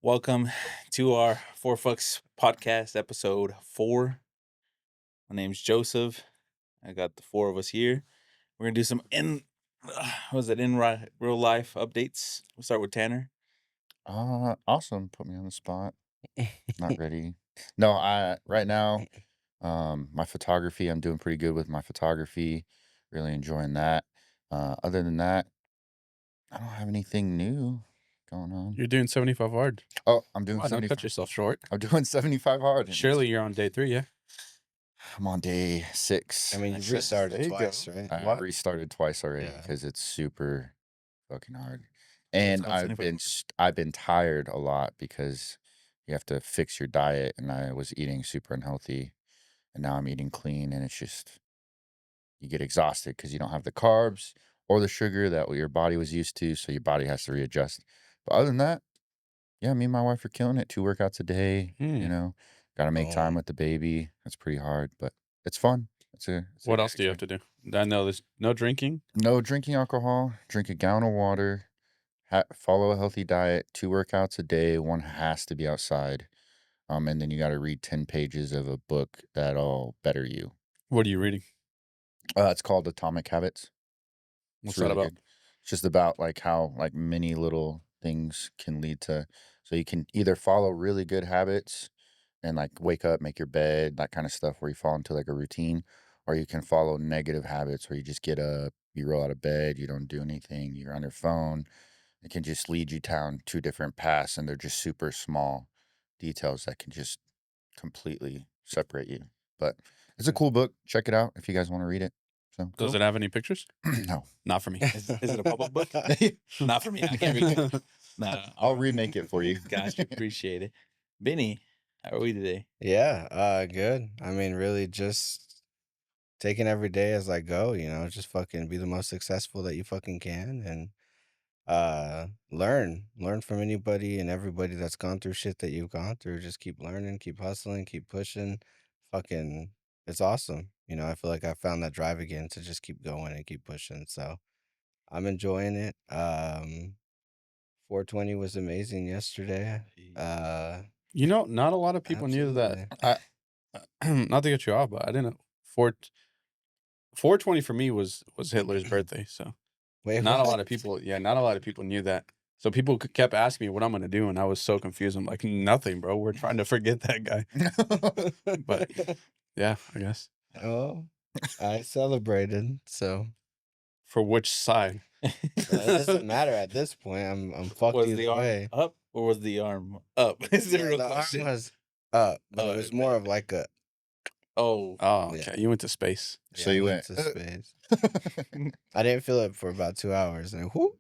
Welcome to our Four Fucks podcast, episode 4. My name's Joseph. I got the four of us here. We're gonna do some real life updates. We'll start with Tanner. Awesome. Put me on the spot. Not ready. No, I right now, my photography, I'm doing pretty good with my photography. Really enjoying that. Other than that, I don't have anything new going on. You're doing 75 hard. Oh, I'm doing Why don't cut 75. yourself short? I'm doing 75 hard. and Surely you're on day 3, yeah? I'm on day 6. I mean, Nice. you've restarted There you twice, go. right? I What? restarted twice already Yeah. because it's super fucking hard. And called 75 I've been tired a lot because you have to fix your diet, and I was eating super unhealthy, and now I'm eating clean, and it's just you get exhausted because you don't have the carbs or the sugar that your body was used to, so your body has to readjust. But other than that, yeah, me and my wife are killing it. 2 workouts a day, got to make time Boom. with the baby. That's pretty hard, but it's fun. What else do you have to do? I know there's no drinking. No drinking alcohol, drink a gallon of water, follow a healthy diet, 2 workouts a day, one has to be outside. And then you got to read 10 pages of a book that'll better you. What are you reading? It's called Atomic Habits. What's It's that really about? good. It's just about like how like many little things can lead to, so you can either follow really good habits and like wake up, make your bed, that kind of stuff where you fall into like a routine, or you can follow negative habits where you just get up, you roll out of bed, you don't do anything, you're on your phone. It can just lead you down 2 different paths, and they're just super small details that can just completely separate you. But it's a cool book. Check it out if you guys want to read it. So Does it have any pictures? no, Not for me. Is it a public book? Not for me. I can't read it. Nah, I'll remake it for you. Gotcha. Appreciate it. Benny, how are we today? Yeah, good. I mean, really just taking every day as I go, just fucking be the most successful that you fucking can and learn from anybody and everybody that's gone through shit that you've gone through. Just keep learning, keep hustling, keep pushing. Fucking it's awesome. I feel like I found that drive again to just keep going and keep pushing. So I'm enjoying it. 420 was amazing yesterday. Not a lot of people knew that. Not to get you off, but I didn't know. 420 for me was Hitler's birthday, so Wait, not a what? lot of people. Yeah, not a lot of people knew that. So people kept asking me what I'm gonna do, and I was so confused. I'm like, nothing, bro. We're trying to forget that guy. But yeah, I guess. Oh, I celebrated, so For which side? it doesn't matter at this point. I'm fucked Was the either arm way. up or was the arm up? Is the Yeah, real the arm question. was up, but Oh, it was more of like a Oh, Oh, Yeah. okay. You went to space. So I you went went, to space. I didn't feel it for about 2 hours, and whoop.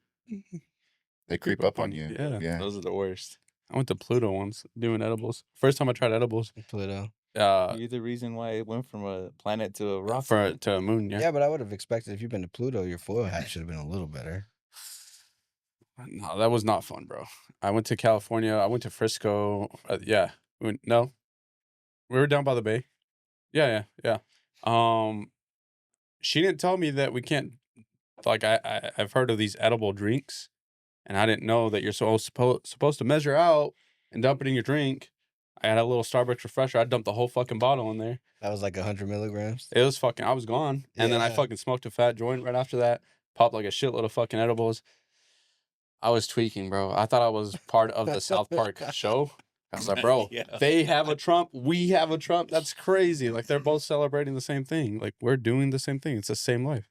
they creep up on you. Yeah. Yeah. those are the worst. I went to Pluto once doing edibles. First time I tried edibles. Pluto. You're the reason why it went from a planet to a rocket. To a moon. Yeah. But I would have expected if you've been to Pluto, your foil hat should have been a little better. No, that was not fun, bro. I went to California. I went to Frisco. Yeah. No, we were down by the bay. Yeah. She didn't tell me that we can't. Like I've heard of these edible drinks, and I didn't know that you're supposed to measure out and dump it in your drink. I had a little Starbucks refresher. I dumped the whole fucking bottle in there. That was like 100 milligrams. It was fucking. I was gone, and then I Yeah. fucking smoked a fat joint right after that. Popped like a shitload of fucking edibles. I was tweaking, bro. I thought I was part of the South Park show. I was like, bro, Yeah. they have a Trump, we have a Trump. That's crazy. Like they're both celebrating the same thing. Like we're doing the same thing. It's the same life.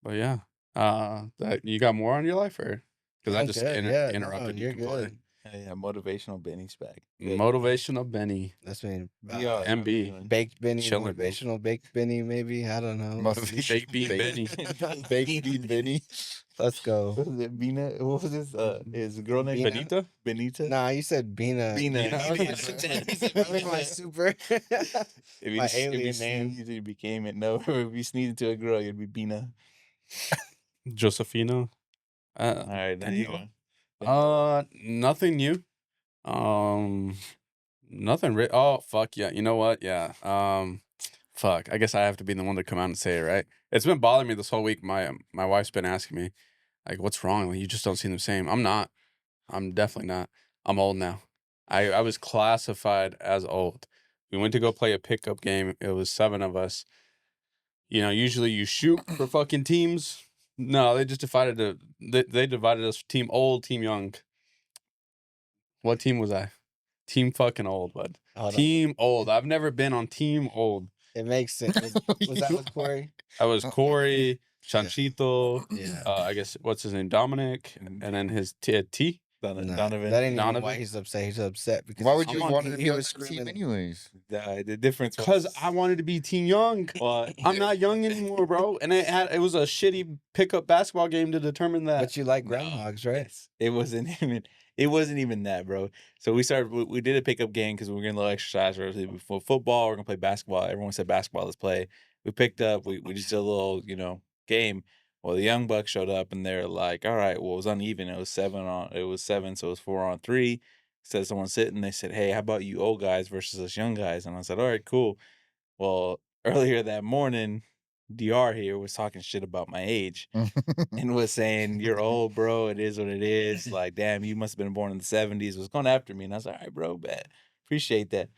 But yeah, that you got more on your life, or because I I'm just good. Yeah, no, interrupted you you're completely. good. Yeah, motivational Benny's back. Good. Motivational Benny, That's me. Yeah, MB. Baked Benny, Chilling, bro. motivational baked Benny, maybe. I don't know. Motivation. Baked bean Benny. Baked bean Benny. Let's go. What was it? Bina? What was his? His girl name? Bina? Benita. Benita. Nah, you said Bina. Bina. I was like, my super. If you, my if you alien name. sneezed, you became it. No, if you sneezed to a girl, you'd be Bina. Josephina. All right, there you go. Nothing new. Nothing. Oh, fuck yeah. You know what? Yeah. Fuck. I guess I have to be the one to come out and say it, right? It's been bothering me this whole week. My wife's been asking me, like, what's wrong? Like, you just don't seem the same. I'm not. I'm definitely not. I'm old now. I was classified as old. We went to go play a pickup game. It was 7 of us. You know, usually you shoot for fucking teams. No, they just they divided us team old, team young. What team was I? Team fucking old, bud. Hold on. Team old. I've never been on team old. It makes sense. Was that with Corey? I was Corey, Chanchito, Yeah. I guess, what's his name? Dominic, and then his T. Nah, Donovan. that ain't even Donovan? why he's upset. He's upset because Why would you I'm want on- to he be on was that team screaming. anyways? The difference Because was I wanted to be team young. well, I'm not young anymore, bro. And it was a shitty pickup basketball game to determine that. But you like No. groundhogs, right? it wasn't even that, bro. So we did a pickup game because we were gonna little exercise early before football. We're gonna play basketball. Everyone said basketball, let's play. We picked up. We just did a little game. Well, the young bucks showed up and they're like, all right, well, it was uneven. It was 7, so it was 4-on-3. Said someone sitting. They said, hey, how about you old guys versus us young guys? And I said, all right, cool. Well, earlier that morning, DR here was talking shit about my age and was saying, you're old, bro. It is what it is. Like, damn, you must have been born in the 70s. Was going after me. And I was like, all right, bro, bet. Appreciate that.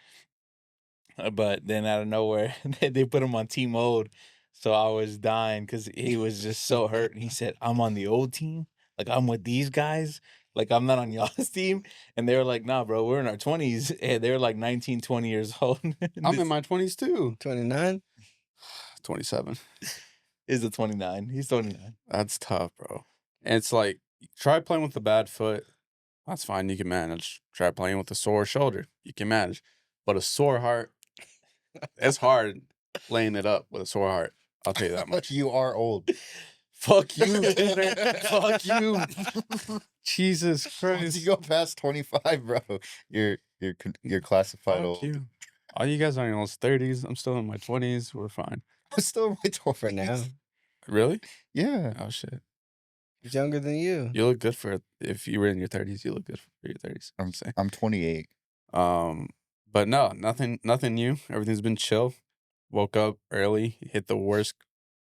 But then out of nowhere, they put him on team old. So I was dying because he was just so hurt. And he said, I'm on the old team. Like, I'm with these guys. Like, I'm not on y'all's team. And they were like, nah, bro, we're in our 20s. And they're like 19, 20 years old. I'm in my 20s too. 29? 27. Is the 29. He's 29. That's tough, bro. And it's like, try playing with a bad foot. That's fine. You can manage. Try playing with a sore shoulder. You can manage. But a sore heart, it's hard laying it up with a sore heart. I'll tell you that much. You are old. Fuck you, Tanner. Fuck you. Jesus Once Christ. you go past 25, bro, you're classified Fuck old. you. All you guys are in those 30s. I'm still in my 20s. We're fine. I'm still in my 20s. For now. Really? Yeah. Oh, shit. He's younger than you. You look good for, if you were in your 30s, you look good for your 30s. I'm saying. I'm 28. But no, nothing new. Everything's been chill. Woke up early, hit the worst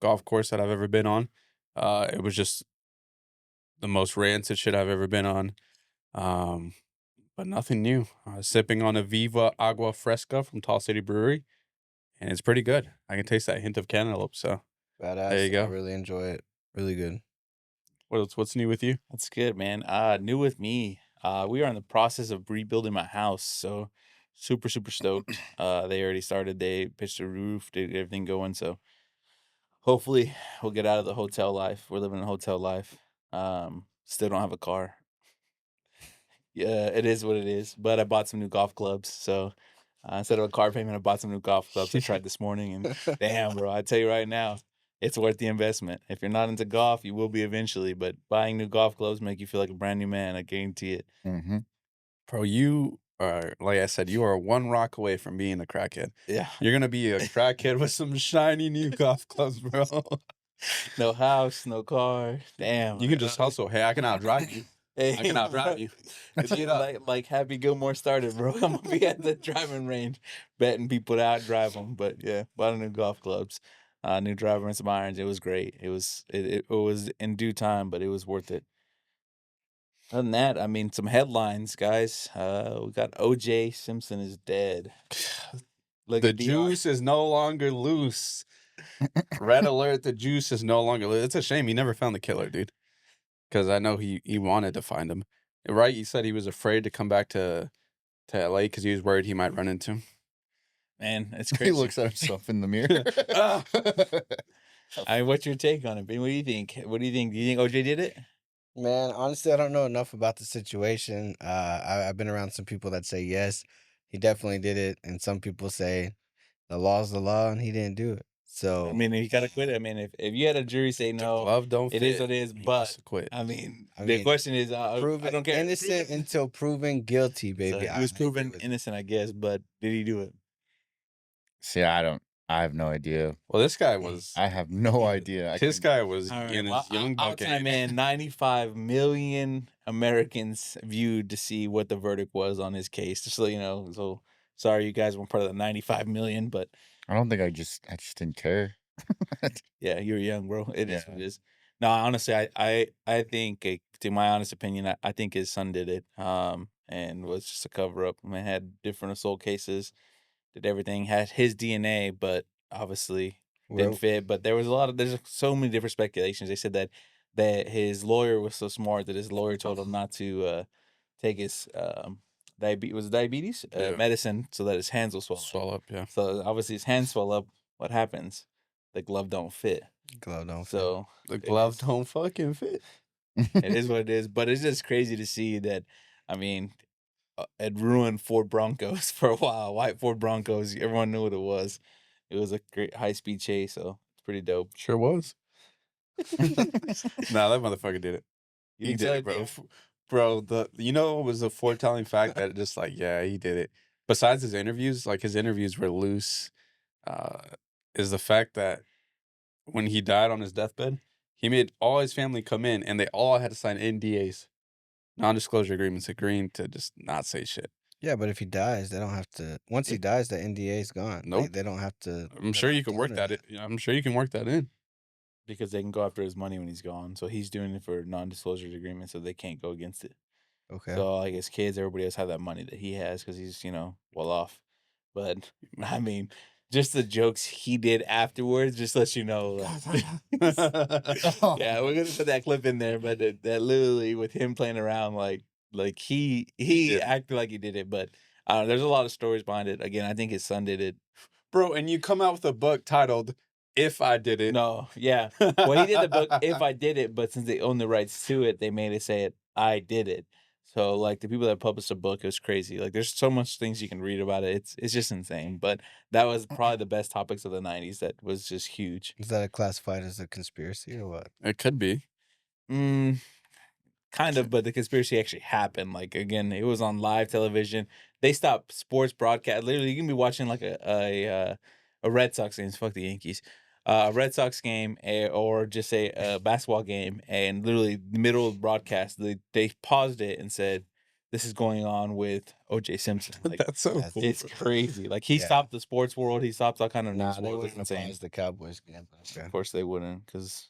golf course that I've ever been on. It was just the most rancid shit I've ever been on. But nothing new. Sipping on a Viva Agua Fresca from Tall City Brewery, and it's pretty good. I can taste that hint of cantaloupe. So Badass. There you go. I really enjoy it. Really good. what's new with you? That's good, man. New with me. We are in the process of rebuilding my house, so super stoked. They already started. They pitched a roof, did everything going. So hopefully we'll get out of the hotel life. We're living a hotel life. Still don't have a car. Yeah, it is what it is. But I bought some new golf clubs, so instead of a car payment, I bought some new golf clubs. I tried this morning, and damn, bro, I tell you right now, it's worth the investment. If you're not into golf, you will be eventually. But buying new golf clubs make you feel like a brand new man. I guarantee it. Mm-hmm. Bro, you are, like I said, you are one rock away from being a crackhead. Yeah. You're going to be a crackhead with some shiny new golf clubs, bro. No house, no car. Damn. You can just hustle. Hey, I can outdrive you. Hey, I can outdrive you. It's Get up. like Happy Gilmore started, bro. I'm gonna be at the driving range, betting people to outdrive them. But yeah, bought a new golf clubs, new driver and some irons. It was great. It was in due time, but it was worth it. Other than that, I mean, some headlines, guys. We got O.J. Simpson is dead. Look The at DR. juice is no longer loose. Red alert, the juice is no longer loose. It's a shame he never found the killer, dude. Because I know he wanted to find him. Right? You said he was afraid to come back to LA because he was worried he might run into him. Man, it's He crazy. looks at himself in the mirror. Ah. What's your take on it, Ben? What do you think? What do you think? Do you think OJ did it? Man, honestly, I don't know enough about the situation. I've been around some people that say yes, he definitely did it, and some people say the law's the law and he didn't do it. So I mean, you gotta quit it. I mean, if you had a jury say The no, glove don't it fit. is what it is. He But must have quit. I mean, I the mean, question is, proven I don't care. innocent until proven guilty, So baby. he was I proven agree with innocent, I guess. But did he do it? See, I have no idea. Well, this guy was. I have no idea. This guy was All right, in well, his young I'll buck tell you, age. man, 95 million Americans viewed to see what the verdict was on his case. Just so you know. So sorry, you guys weren't part of the 95 million, but I don't think I just didn't care. yeah, you're young, bro. It is Yeah. what it is. No, honestly, I think, to my honest opinion, I think his son did it. and was just a cover up. Man had different assault cases, did everything, had his DNA, but obviously didn't Well, fit. But there's so many different speculations. They said that his lawyer was so smart that his lawyer told him not to take his diabetes Yeah. medicine so that his hands will swell up. Swell up, yeah. So obviously his hands swell up. What happens? The glove don't fit. glove don't fit. So The it glove is- don't fucking fit. It is what it is. But it's just crazy to see that. I mean, it ruined Ford Broncos for a while. White Ford Broncos. Everyone knew what it was. It was a great high speed chase. So it's pretty dope. Sure was. Nah, that motherfucker did it. You He think did so? it, bro. Bro, what was the foretelling fact that just like, yeah, he did it. Besides his interviews, like his interviews were loose, is the fact that when he died on his deathbed, he made all his family come in and they all had to sign NDAs, non-disclosure agreements, agreeing to just not say shit. Yeah, but if he dies, they don't have to. Once he dies, the NDA is gone. Nope. They don't have to. I'm they sure don't you have can to work honor that. I'm sure you can work that in. Because they can go after his money when he's gone. So he's doing it for non disclosure agreement, so they can't go against it. Okay. So like his kids, everybody else have that money that he has because he's well off. But I mean, just the jokes he did afterwards just lets you know. Yeah, we're gonna put that clip in there, but that literally with him playing around like he did. acted like he did it, but there's a lot of stories behind it. Again, I think his son did it. Bro, and you come out with a book titled "If I Did It." No, yeah. Well, he did the book If I Did It, but since they own the rights to it, they made it say it I did it. So like the people that published the book, it was crazy. Like there's so much things you can read about it. It's just insane. But that was probably the best topics of the 90s. That was just huge. Is that classified as a conspiracy or what? It could be. Kind of, but the conspiracy actually happened. Like again, it was on live television. They stopped sports broadcast. Literally, you can be watching like a Red Sox game. Fuck the Yankees. A Red Sox game, or just say a basketball game, and literally the middle of the broadcast, they paused it and said, "This is going on with O.J. Simpson." Like That's so That's- cool. it's crazy. Like he Yeah. stopped the sports world. He stopped all kind of Nah, news they world. It's wouldn't have insane. paused the Cowboys game. Okay. Of course they wouldn't, because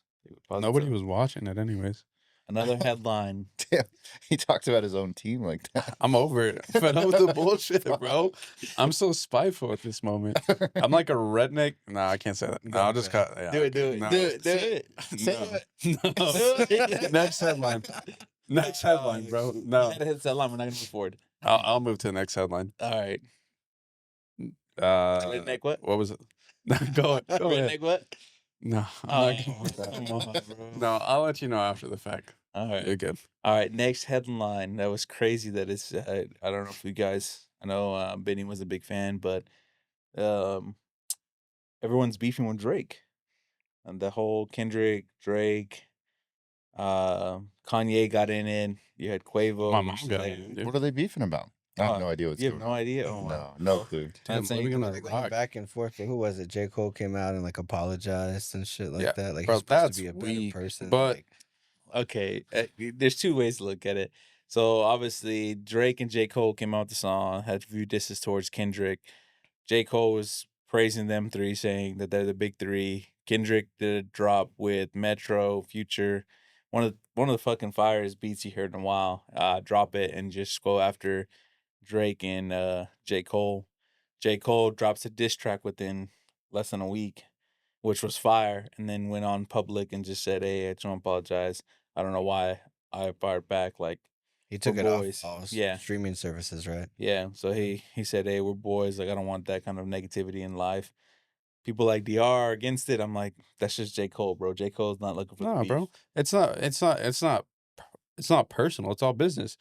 Nobody was watching it anyways. Another headline. Damn, he talked about his own team like that. I'm over it. Fed up with the bullshit, bro. I'm so spiteful at this moment. I'm like a redneck. Nah, I can't say that. No, I'll just cut. Yeah. Do it. No. Do it. No. Next headline. Next headline, bro. No, That hits that line. We're not gonna move forward. I'll move to the next headline. All right. Uh, Redneck what? What was it? Go ahead. Redneck what? No, I'm not going with that. come on, bro. No, I'll let you know after the fact. All right. You're good. All right. Next headline. That was crazy. That is. I don't know if you guys. I know Benny was a big fan, but everyone's beefing with Drake, and the whole Kendrick, Drake, Kanye got in it. You had Quavo. My mom which is got like- it. dude. What are they beefing about? I have no idea what's You have going no on. idea. Oh, wow. No clue. Damn, That's living insane. on a They went rock. back and forth, but who was it? J. Cole came out and like apologized and shit like Yeah, that. Like bro, he's supposed that's to be a better weak, person. but- like, Okay, there's two ways to look at it. So obviously Drake and J. Cole came out with the song, had a few disses towards Kendrick. J. Cole was praising them three, saying that they're the big three. Kendrick did a drop with Metro, Future, one of the fucking fires beats you heard in a while. Drop it and just go after Drake and J. Cole. J. Cole drops a diss track within less than a week, which was fire, and then went on public and just said, "Hey, I just want to apologize. I don't know why I fired back." Like, he took it boys. off all Yeah. streaming services, right? yeah. So he said, "Hey, we're boys. Like, I don't want that kind of negativity in life." People like DR are against it. I'm like, that's just J. Cole, bro. J. Cole's not looking for the No, beef. bro. It's not personal. It's all business.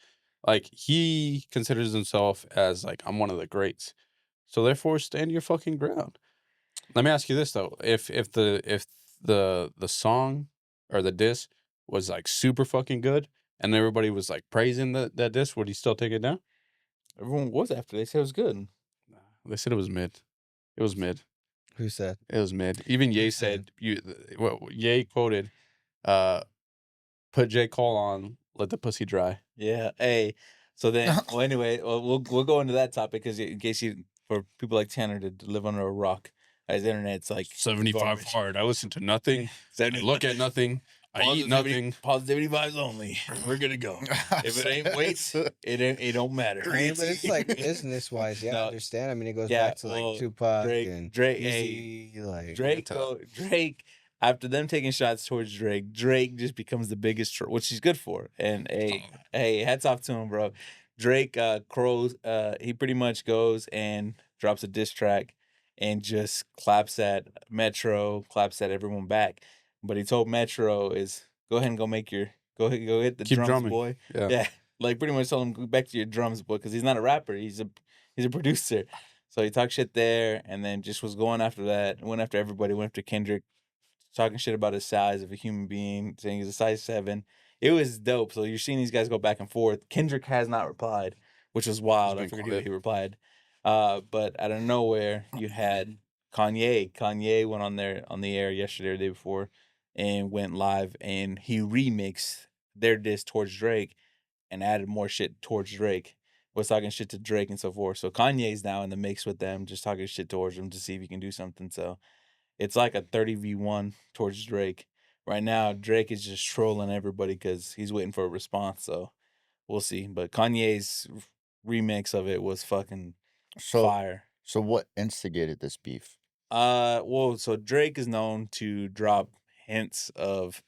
Like he considers himself as like I'm one of the greats. So therefore stand your fucking ground. Let me ask you this though. If the song or the diss was like super fucking good and everybody was like praising that diss, would he still take it down? Everyone was after. They said it was good. They said it was mid. It was mid. Who said? It was mid. Even Ye said Ye quoted, put J. Cole on, let the pussy dry. Yeah. Hey. So then, well, anyway, we'll go into that topic because in case for people like Tanner to live under a rock, as the internet's like 75 garbage. hard. I listen to nothing. I 70 look at nothing. I eat nothing. Positivity vibes only. We're gonna go. If it ain't weights, it don't matter. I mean, but it's like business wise, yeah, I No, understand. I mean, it goes yeah, back to like well, Tupac and Hey, Easy, like Drake, tough. Drake. After them taking shots towards Drake just becomes the biggest, which he's good for. And hey, hats off to him, bro. Drake, he pretty much goes and drops a diss track and just claps at Metro, claps at everyone back. But he told Metro is go ahead and go go hit the Keep drums, drumming. boy. Yeah. Yeah, like pretty much told him go back to your drums, boy, because he's not a rapper. He's a producer. So he talked shit there, and then just was going after that. Went after everybody. Went after Kendrick, talking shit about his size of a human being, saying he's a size 7. It was dope. So you're seeing these guys go back and forth. Kendrick has not replied, which was wild. I been figured quiet. he replied. But out of nowhere, you had Kanye. Kanye went on the air yesterday or the day before and went live, and he remixed their diss towards Drake and added more shit towards Drake. Was talking shit to Drake and so forth. So Kanye's now in the mix with them, just talking shit towards them to see if he can do something. So it's like a 30v1 towards Drake. Right now, Drake is just trolling everybody because he's waiting for a response. So we'll see. But Kanye's remix of it was fucking So, fire. so what instigated this beef? Well, so Drake is known to drop hints of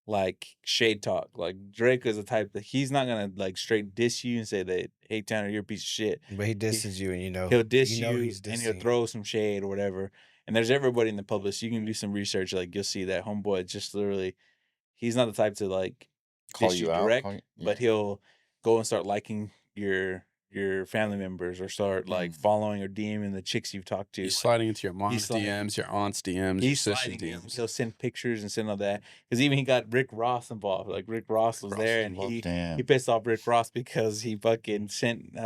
like shade talk. Like Drake is the type that he's not gonna like straight diss you and say that, hey Tanner, you're a piece of shit. but he disses you, and He'll diss you know you he's and he'll dissing. throw some shade or whatever. And there's everybody in the public, so you can do some research. Like you'll see that homeboy just literally, he's not the type to like Call diss you you out? direct, Call you- but yeah. he'll go and start liking your family members or start like following or DMing the chicks you've talked to. He's Like, sliding into your mom's sliding- DMs, your aunt's DMs, your he's sister's sliding in. DMs. He'll send pictures and send all that. Because even he got Rick Ross involved. Like Rick Ross was Ross there, was and involved? he Damn. pissed off Rick Ross because he fucking sent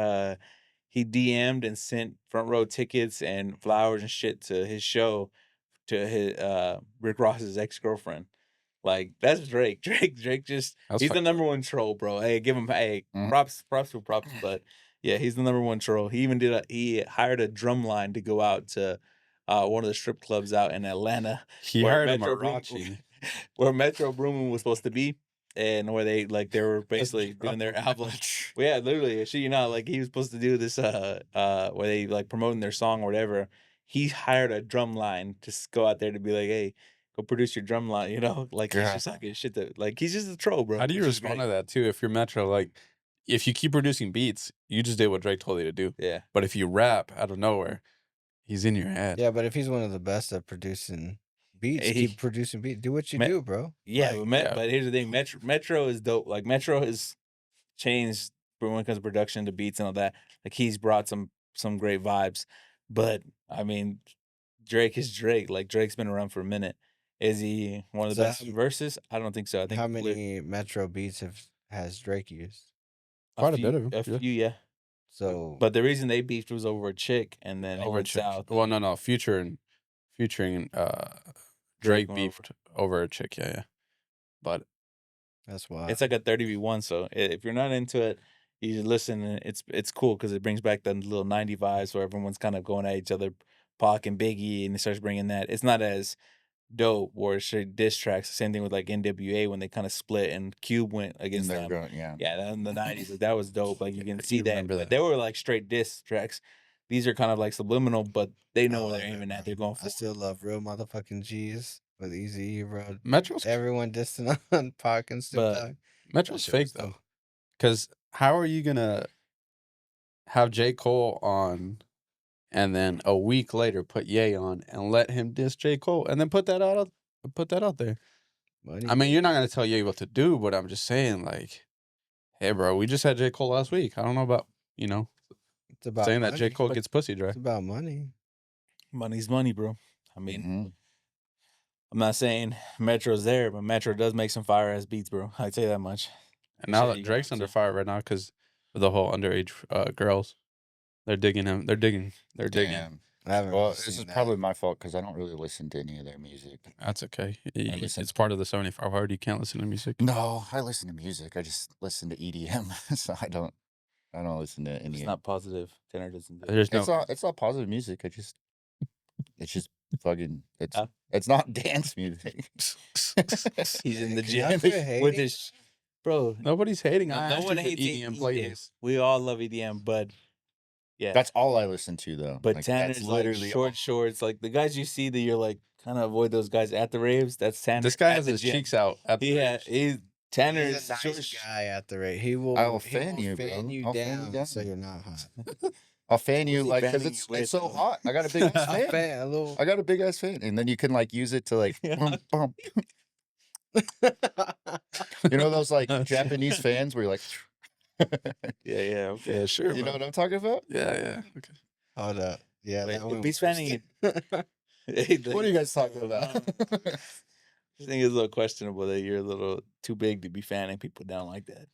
he DM'd and sent front row tickets and flowers and shit to his show to his Rick Ross's ex-girlfriend. Like that's Drake. Drake just That's he's the fucked number one troll, bro. Hey, give him props for props, but yeah, he's the number one troll. He even he hired a drum line to go out to one of the strip clubs out in Atlanta He where hired a Metro Boom, Marachi. where Metro Boomin was supposed to be, and where they were basically doing their album. Well, yeah, literally, shit, like he was supposed to do this where they like promoting their song or whatever. He hired a drum line to go out there to be like, hey, go produce your drum line, like he's Yeah. just like shit that like he's just a troll, bro. How do you which is respond great. to that too? If you're Metro, like, if you keep producing beats, you just did what Drake told you to do. Yeah, But if you rap out of nowhere, he's in your head. Yeah, but if he's one of the best at producing beats, Hey, keep producing beats. Do what you Me- do, bro. yeah, Like, but here's the thing, Metro is dope. Like Metro has changed when it comes to production, to beats and all that. Like he's brought some great vibes, but I mean, Drake is Drake. Like Drake's been around for a minute. Is he one of the So best verses? I don't think so. I think how many Metro beats has Drake used? Quite a bit of 'em, A yeah. few, yeah. So, But the reason they beefed was over a chick, and then it Over went chick. south. Well, no, featuring Drake Drake went beefed over a chick. Yeah. But that's why. It's like a 30v1. So if you're not into it, you should listen. And it's cool because it brings back the little 90 vibes where everyone's kind of going at each other, Pac and Biggie, and it starts bringing that. It's not as dope or straight diss tracks. The same thing with like NWA when they kind of split and Cube went against They're them. growing, yeah. Yeah, that in the 90s, like, that was dope. Like you can see that. remember But that. they were like straight diss tracks. These are kind of like subliminal, but they know where love they're it, aiming at. bro. They're going for I still love real motherfucking G's with Easy, bro. Metro's Everyone dissing on Pac and Snoop But- Dogg. Metro's That shit fake was though. dope. Because how are you gonna have J. Cole on and then a week later put Ye on and let him diss J. Cole and then put that out there? Money. I mean, you're not gonna tell Ye what to do, but I'm just saying, like, hey, bro, we just had J. Cole last week. I don't know about it's about saying that money. J. Cole gets pussy dry. It's about money. money's money, bro. I mean, Mhm. I'm not saying Metro's there, but Metro does make some fire ass beats, bro. I'd say that much. And now Shit, that you Drake's got under to- fire right now because of the whole underage girls, they're digging him. They're digging. Damn. I haven't Well, really this seen is that. probably my fault because I don't really listen to any of their music. That's okay. listen- It's part of the 75 hard. You can't listen to music. No, I listen to music. I just listen to EDM, so I don't listen to any. It's not positive. Tanner doesn't do it. There's no. It's not positive music. It's just fucking. It's Yeah. It's not dance music. He's in the Can y'all gym quit with hating? his bro. Nobody's hating. I No asked one you for hates EDM EDM. playlist. We all love EDM, but yeah. That's all I listen to though. But Like, Tanner's that's like literally short shorts, like the guys you see that you're like kind of avoid those guys at the raves. That's Tanner. This guy at has the his gym. cheeks out at the Yeah, raves. Tanner He's is a nice short. guy at the rate. He will. I'll he will fan you, fan bro. you I'll fan you down down. so you're not hot. I'll fan you Who's he like because fanning you it's so with? hot. I got a big ass A fan. fan, a little. I got a big ass fan, and then you can like use it to like bump, bump. You know those like Japanese fans where you're like, Yeah, okay. Yeah, sure. you know bro. what I'm talking about? Yeah, yeah. Okay. Hold up. Yeah, Wait, that if one he's works. fanning you, What are you guys talking about? I think it's a little questionable that you're a little too big to be fanning people down like that.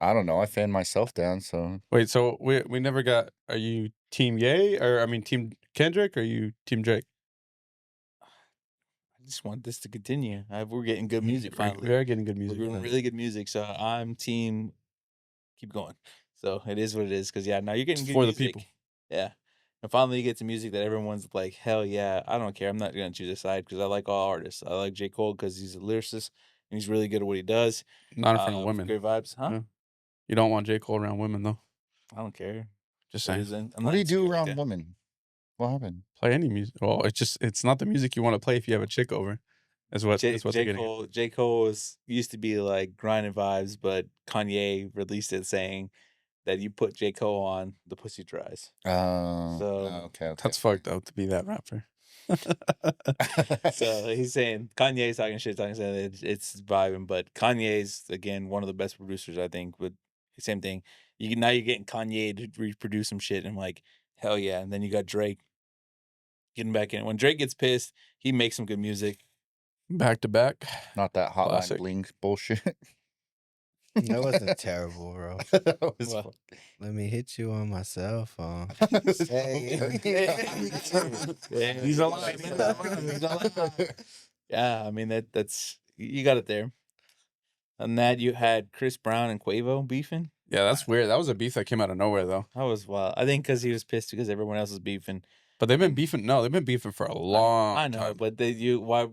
I don't know. I fan myself down, so Wait, so we never got. Are you Team Ye or I mean Team Kendrick? Or are you Team Drake? I just want this to continue. We're getting good music finally. We are getting good We're music. getting finally. really good music, so I'm team. Keep going. So it is what it is. Because now you're getting It's good for the music. people. Yeah, and finally you get to music that everyone's like, hell yeah. I don't care. I'm not gonna choose a side because I like all artists. I like J. Cole because he's a lyricist and he's really good at what he does. Not in front of women. Great vibes, huh? Yeah. You don't want J. Cole around women though. I don't care. Just It saying. isn't. I'm what not do you do insecure like around that. women? What happened? Play any music. Well, it's not the music you want to play if you have a chick over. That's what they're getting. At. J. Cole used to be like grinding vibes, but Kanye released it saying that you put J. Cole on, the pussy dries. So okay. That's fucked up to be that rapper. so he's saying Kanye's talking shit, saying it's vibing, but Kanye's again one of the best producers I think. With the same thing, now you're getting Kanye to reproduce some shit, and I'm like, hell yeah! And then you got Drake getting back in. When Drake gets pissed, he makes some good music. Back to back. Not that hotline Classic. bling bullshit. That wasn't terrible, bro. That was Well, fun. Let me hit you on my cell phone. Hey. He's alive. Yeah, I mean that's you got it there. And that you had Chris Brown and Quavo beefing. Yeah, that's weird. That was a beef that came out of nowhere though. That was wild. I think because he was pissed because everyone else was beefing. But they've been beefing. No, they've been beefing for a long. I know, time. but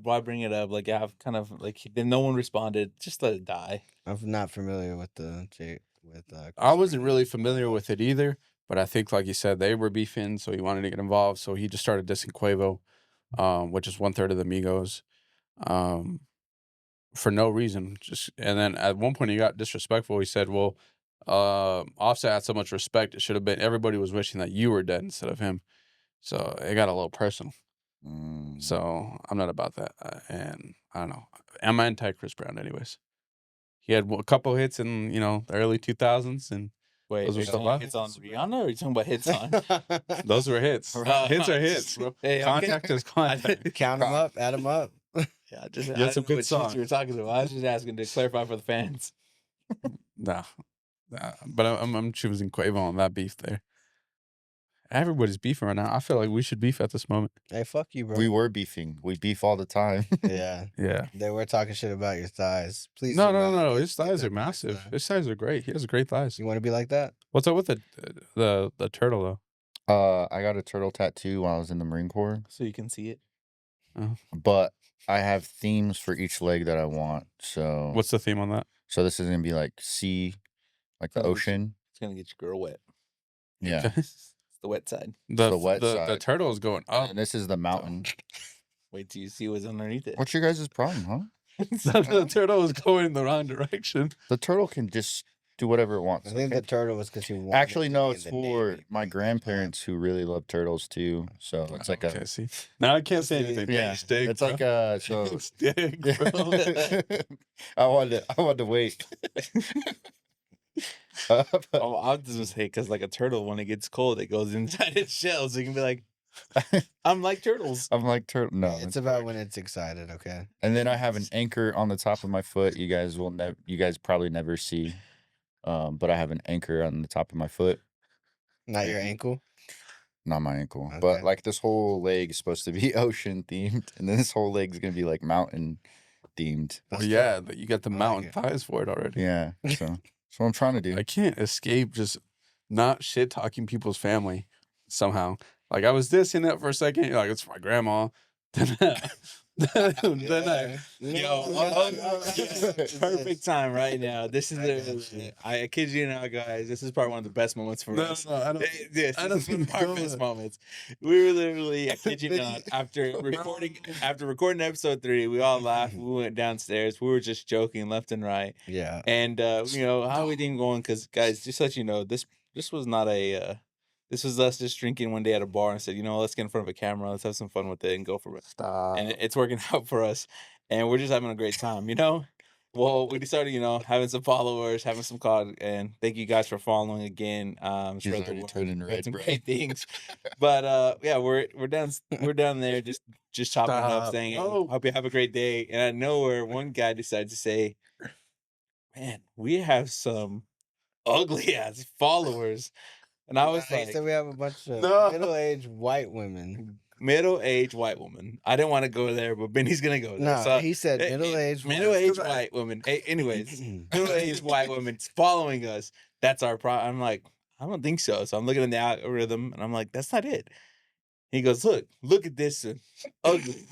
why bring it up? Like I've kind of like then no one responded. Just let it die. I'm not familiar with I wasn't really familiar with it either, but I think, like you said, they were beefing, so he wanted to get involved. So he just started dissing Quavo, which is 1/3 of the Migos, for no reason. And then at one point he got disrespectful. He said, "Well, Offset had so much respect. It should have been everybody was wishing that you were dead instead of him." So it got a little personal. So I'm not about that, and I don't know. I'm anti Chris Brown, anyways. He had a couple hits in the early 2000s, and Wait, those are were you still talking about hits on Rihanna, or are you talking about hits on? those were hits. Hits are hits, bro. Hey, Contact is contact. Count them up, add them up. Yeah, just You I had didn't some know good what sheets songs. you were talking about. I was just asking to clarify for the fans. Nah, but I'm choosing Quavo on that beef there. Everybody's beefing right now. I feel like we should beef at this moment. Hey, fuck you, bro. We were beefing. We beef all the time. Yeah. Yeah. They were talking shit about your thighs. Please. No. do not His get thighs that are massive. next time. His thighs are great. He has great thighs. You want to be like that? What's up with the turtle though? I got a turtle tattoo while I was in the Marine Corps, So you can see it. but I have themes for each leg that I want. So What's the theme on that? So this is gonna be like sea, like the Sounds like ocean. It's gonna get your girl wet. Yeah. It's the wet side. The wet the side. turtle is going up. And this is the mountain. Wait till you see what's underneath it. What's your guys' problem, huh? The turtle is going in the wrong direction. The turtle can just do whatever it wants. I think okay? the turtle was because he wanted. Actually, to no, be it's in the for Navy. my grandparents who really love turtles too. So it's like Okay, a see. Now I can't say anything. yeah. Stink, It's bro. like a so. Stink, bro. I wanted to wait. Oh, I was just say because like a turtle, when it gets cold, it goes inside its shell. So you can be like, I'm like turtles. I'm like turtle. No, It's about when it's excited. Okay. and then I have an anchor on the top of my foot. You guys will never. You guys probably never see. But I have an anchor on the top of my foot. Not your ankle. Not my ankle, Okay. but like this whole leg is supposed to be ocean themed, and then this whole leg is gonna be like mountain themed. Well, yeah, but you got the I like mountain it. thighs for it already. Yeah, so that's what I'm trying to do. I can't escape just not shit talking people's family somehow. Like I was dissing it for a second. You're like, it's my grandma. Perfect time right now. This is I kid you not, guys. This is probably one of the best moments for us. This is one of our best moments. We were literally, I kid you not, after recording episode 3, we all laughed. We went downstairs. We were just joking left and right. Yeah. And how we didn't go on, because guys, just to let you know, this was not a this was us just drinking one day at a bar and said, let's get in front of a camera, let's have some fun with it and go for it. Stop. And it's working out for us. And we're just having a great time, Well, we decided, having some followers, having some COD, and thank you guys for following again. He's spread the already word. turning We had red, some bro. great things. But yeah, we're down there just chopping it up, Stop. saying, Oh. hope you have a great day. And out of nowhere, one guy decided to say, man, we have some ugly ass followers. And I was He like, said we have a bunch of No. middle-aged white women. middle-aged white woman. I didn't want to go there, but Benny's gonna go there. No, So, he said middle-aged white woman. Anyways, middle-aged white woman following us. That's our problem. I'm like, I don't think so. So I'm looking at the algorithm, and I'm like, that's not it. He goes, look at this ugly,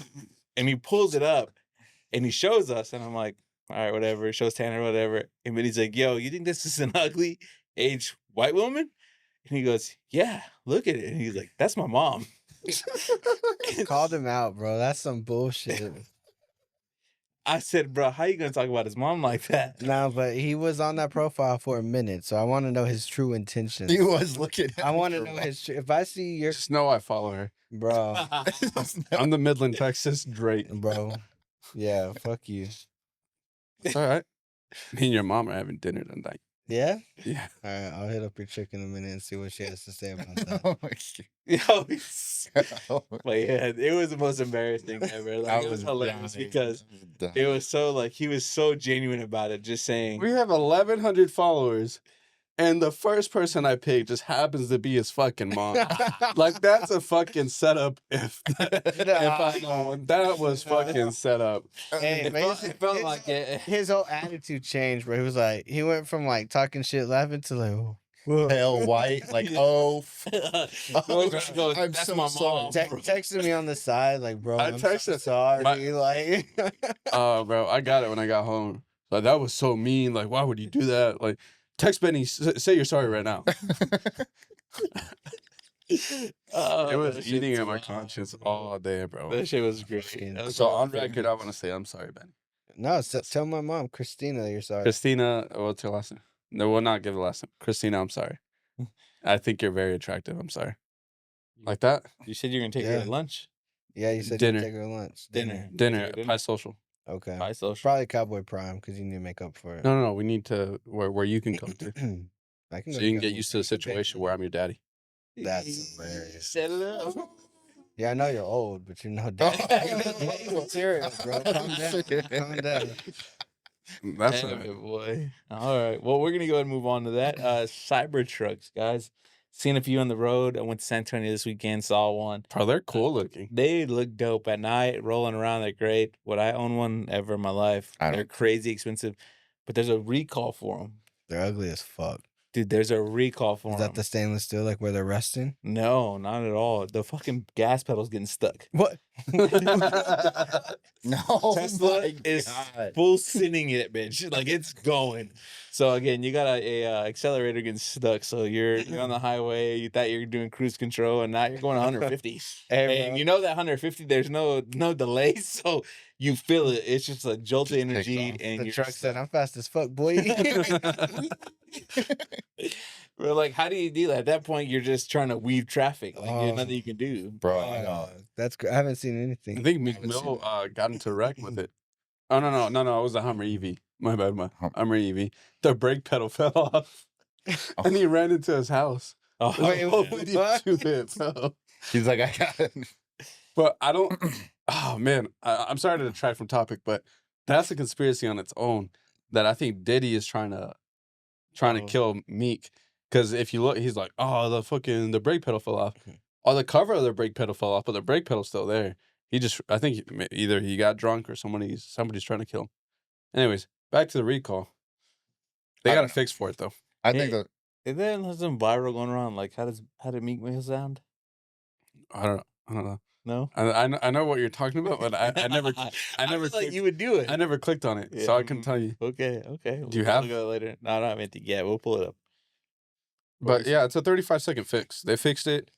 and he pulls it up, and he shows us, and I'm like, all right, whatever. He shows Tanner, whatever. And Benny's like, yo, you think this is an ugly aged white woman? And he goes, yeah, look at it. And he's like, that's my mom. Called him out, bro. That's some bullshit. I said, bro, how you going to talk about his mom like that? No, but he was on that profile for a minute, so I want to know his true intentions. He was looking at I me want to for know a his true. If I see your Just know I follow her. bro, while. I'm the Midland, Texas Drake. bro, yeah, fuck you. It's all right. Me and your mom are having dinner tonight. Yeah. Yeah. All right, I'll hit up your chick in a minute and see what she has to say about that. Oh my Yo, God. but yeah, it was the most embarrassing ever. Like, it was hilarious because it was so, like, he was so genuine about it, just saying, We have 1,100 followers, and the first person I picked just happens to be his fucking mom. Like, that's a fucking setup. If I know that was fucking set up. Hey, it felt like it. his whole attitude changed, bro. He was like, he went from like talking shit, laughing to like, oh, Pale white, like, oh, He goes, I'm that's so my sorry. mom. texting me on the side, like, bro, I I'm so texted- sorry. my- Like, Oh, bro, I got it when I got home. Like, that was so mean. Like, why would you do that? Like, text Benny, say you're sorry right now. It was eating at my conscience all day, bro. That shit was great. Fucking- That was So one on of my record, I want to say I'm sorry, Benny. no, tell my mom, Christina, that you're sorry. Christina, what's your last name? No, we'll not give the last name. Christina, I'm sorry. I think you're very attractive. I'm sorry. Like that? You said you're gonna take her Yeah. to lunch, Yeah, you said Dinner. you take her to lunch. dinner. Dinner, Dinner? Pie Social. Okay. Pie social. Probably Cowboy Prime because you need to make up for it. No. We need to where you can come to, I can so go you can Cowboy get used to the Prime. situation where I'm your daddy. That's hilarious. Set it up. Yeah, I know you're old, but you're no dad. Serious, bro. Calm down. Calm down. That's Damn what it, boy. All right. Well, we're gonna go ahead and move on to that. Cyber trucks, guys. Seen a few on the road. I went to San Antonio this weekend, saw one. bro, they're cool looking. They look dope at night, rolling around. They're great. Would I own one ever in my life? I They're don't. crazy expensive, but there's a recall for them. They're ugly as fuck. Dude, there's a recall for Is them. that the stainless steel, like where they're resting? No, not at all. The fucking gas pedal's getting stuck. What? No, Tesla my is God. full sitting it, bitch. Like, it's going. So again, you got a accelerator getting stuck. So you're on the highway. You thought you were doing cruise control, and now you're going 150. Hey, And bro. you know that 150, there's no delay, so you feel it. It's just a jolt of Just takes energy, off. and The you're truck said, "I'm fast as fuck, boy." We're like, how do you do that? At that point, you're just trying to weave traffic. Like, there's Oh. nothing you can do. Bro, I know. That's I haven't seen I anything. think haven't seen McMill got into a wreck with it. Oh no! It was a Hummer EV. My bad, Hum- Hummer EV. The brake pedal fell off, and he ran into his house. Oh, Wait, What would you what? do it, bro? He's like, I got it. But I don't. Oh man, I'm sorry to detract from topic, but that's a conspiracy on its own. That I think Diddy is trying to Oh. kill Meek. Because if you look, he's like, oh, the brake pedal fell off. Or the cover of the brake pedal fell off, but the brake pedal's still there. I think either he got drunk or somebody's trying to kill him. Anyways, back to the recall. They I got a don't know. fix for it though. I think Hey. that Is there some viral going around? Like, how did Meek make it sound? I don't know. No? I know what you're talking about, but I never I never feel like clicked, you would do it. I never clicked on it, so I couldn't tell you. Okay. Do you We'll have? look at it later. No, I don't have anything yet. We'll pull it up. But yeah, it's a 35-second fix. They fixed it.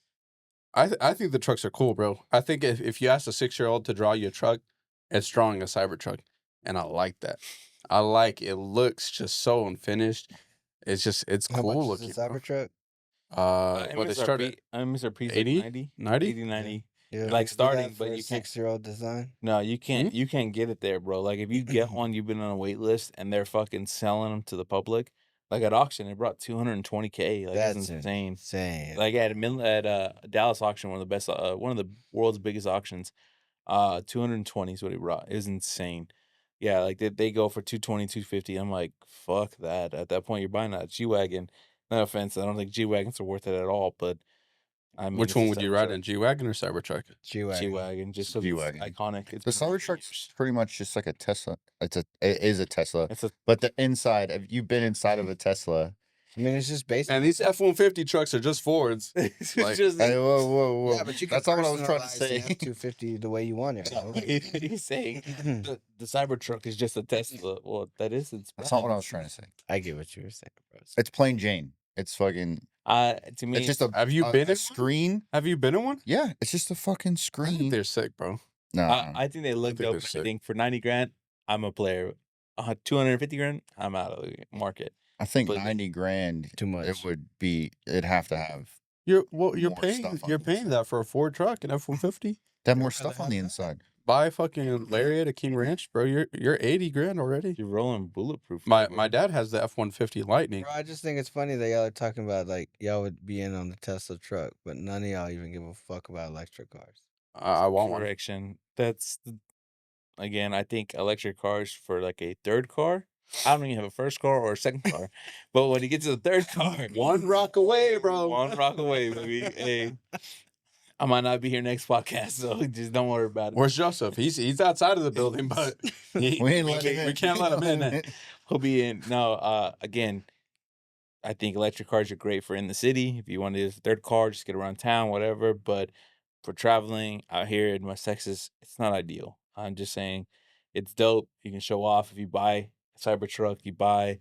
I think the trucks are cool, bro. I think if you ask a 6-year-old to draw you a truck, it's drawing a Cybertruck, and I like that. I like it. Looks just so unfinished. It's How cool much is looking, the bro. Cybertruck? Well, they started MSRP is 80? like 90, 90? 80, 90. Yeah, Like do that starting, for but a you can't. 6-year-old design. No, you can't. You can't get it there, bro. Like if you get one, you've been on a wait list, and they're fucking selling them to the public. Like at auction, it brought 220K. Like it's That's insane. insane. Like at Dallas auction, one of the best, one of the world's biggest auctions. 220 is what it brought. It was insane. Yeah, like they go for 220, 250. I'm like, fuck that. At that point, you're buying a G wagon. No offense, I don't think G wagons are worth it at all. But I mean, Which it's a one would you ride Cybertruck. in, G-Wagon or Cybertruck? G G-Wagon. wagon, just because it's G-Wagon. iconic. It's The been around for Cybertruck's years. pretty much just like a Tesla. It is a Tesla, It's a but the inside. Have you been inside of a Tesla? I mean, it's just basic. And these F-150 trucks are just Fords. it's Like- just Hey, whoa! Yeah, but you can That's not what I was trying to personalize say. the F-250 the way you want it. bro. he's saying the Cybertruck is just a Tesla. Well, that is its That's not what I brand. was trying to say. I get what you were saying, bro. It's plain Jane. It's fucking. To me, It's just a. Have you a- been a in one? screen? Have you been in one? Yeah, it's just a fucking I think screen. they're sick, bro. No, I think they look think dope. they're And I sick. think for 90 grand, I'm a player. 250 grand, I'm out of the market. I think but- 90 grand. Too much. It would be. It'd have to have You're More paying stuff on you're the paying inside. that for a Ford truck, an F-150. that more rather stuff on have the that. inside. Buy a fucking Lariat at King Ranch, bro. You're 80 grand already. You're rolling bulletproof. My dad has the F-150 Lightning. Bro, I just think it's funny that y'all are talking about like y'all would be in on the Tesla truck, but none of y'all even give a fuck about electric cars. I want one. correction. Again, I think electric cars for like a third car. I don't even have a first car or a second car, but when you get to the third car, One rock away, bro. one rock away, baby. Hey, I might not be here next podcast, so just don't worry about it. Where's Joseph? He's outside of the building, but We ain't letting him we in. can't let him in. He'll be in. No, again, I think electric cars are great for in the city. If you want to use a third car, just get around town, whatever. But for traveling out here in West Texas, it's not ideal. I'm just saying it's dope. You can show off if you buy a Cybertruck, you buy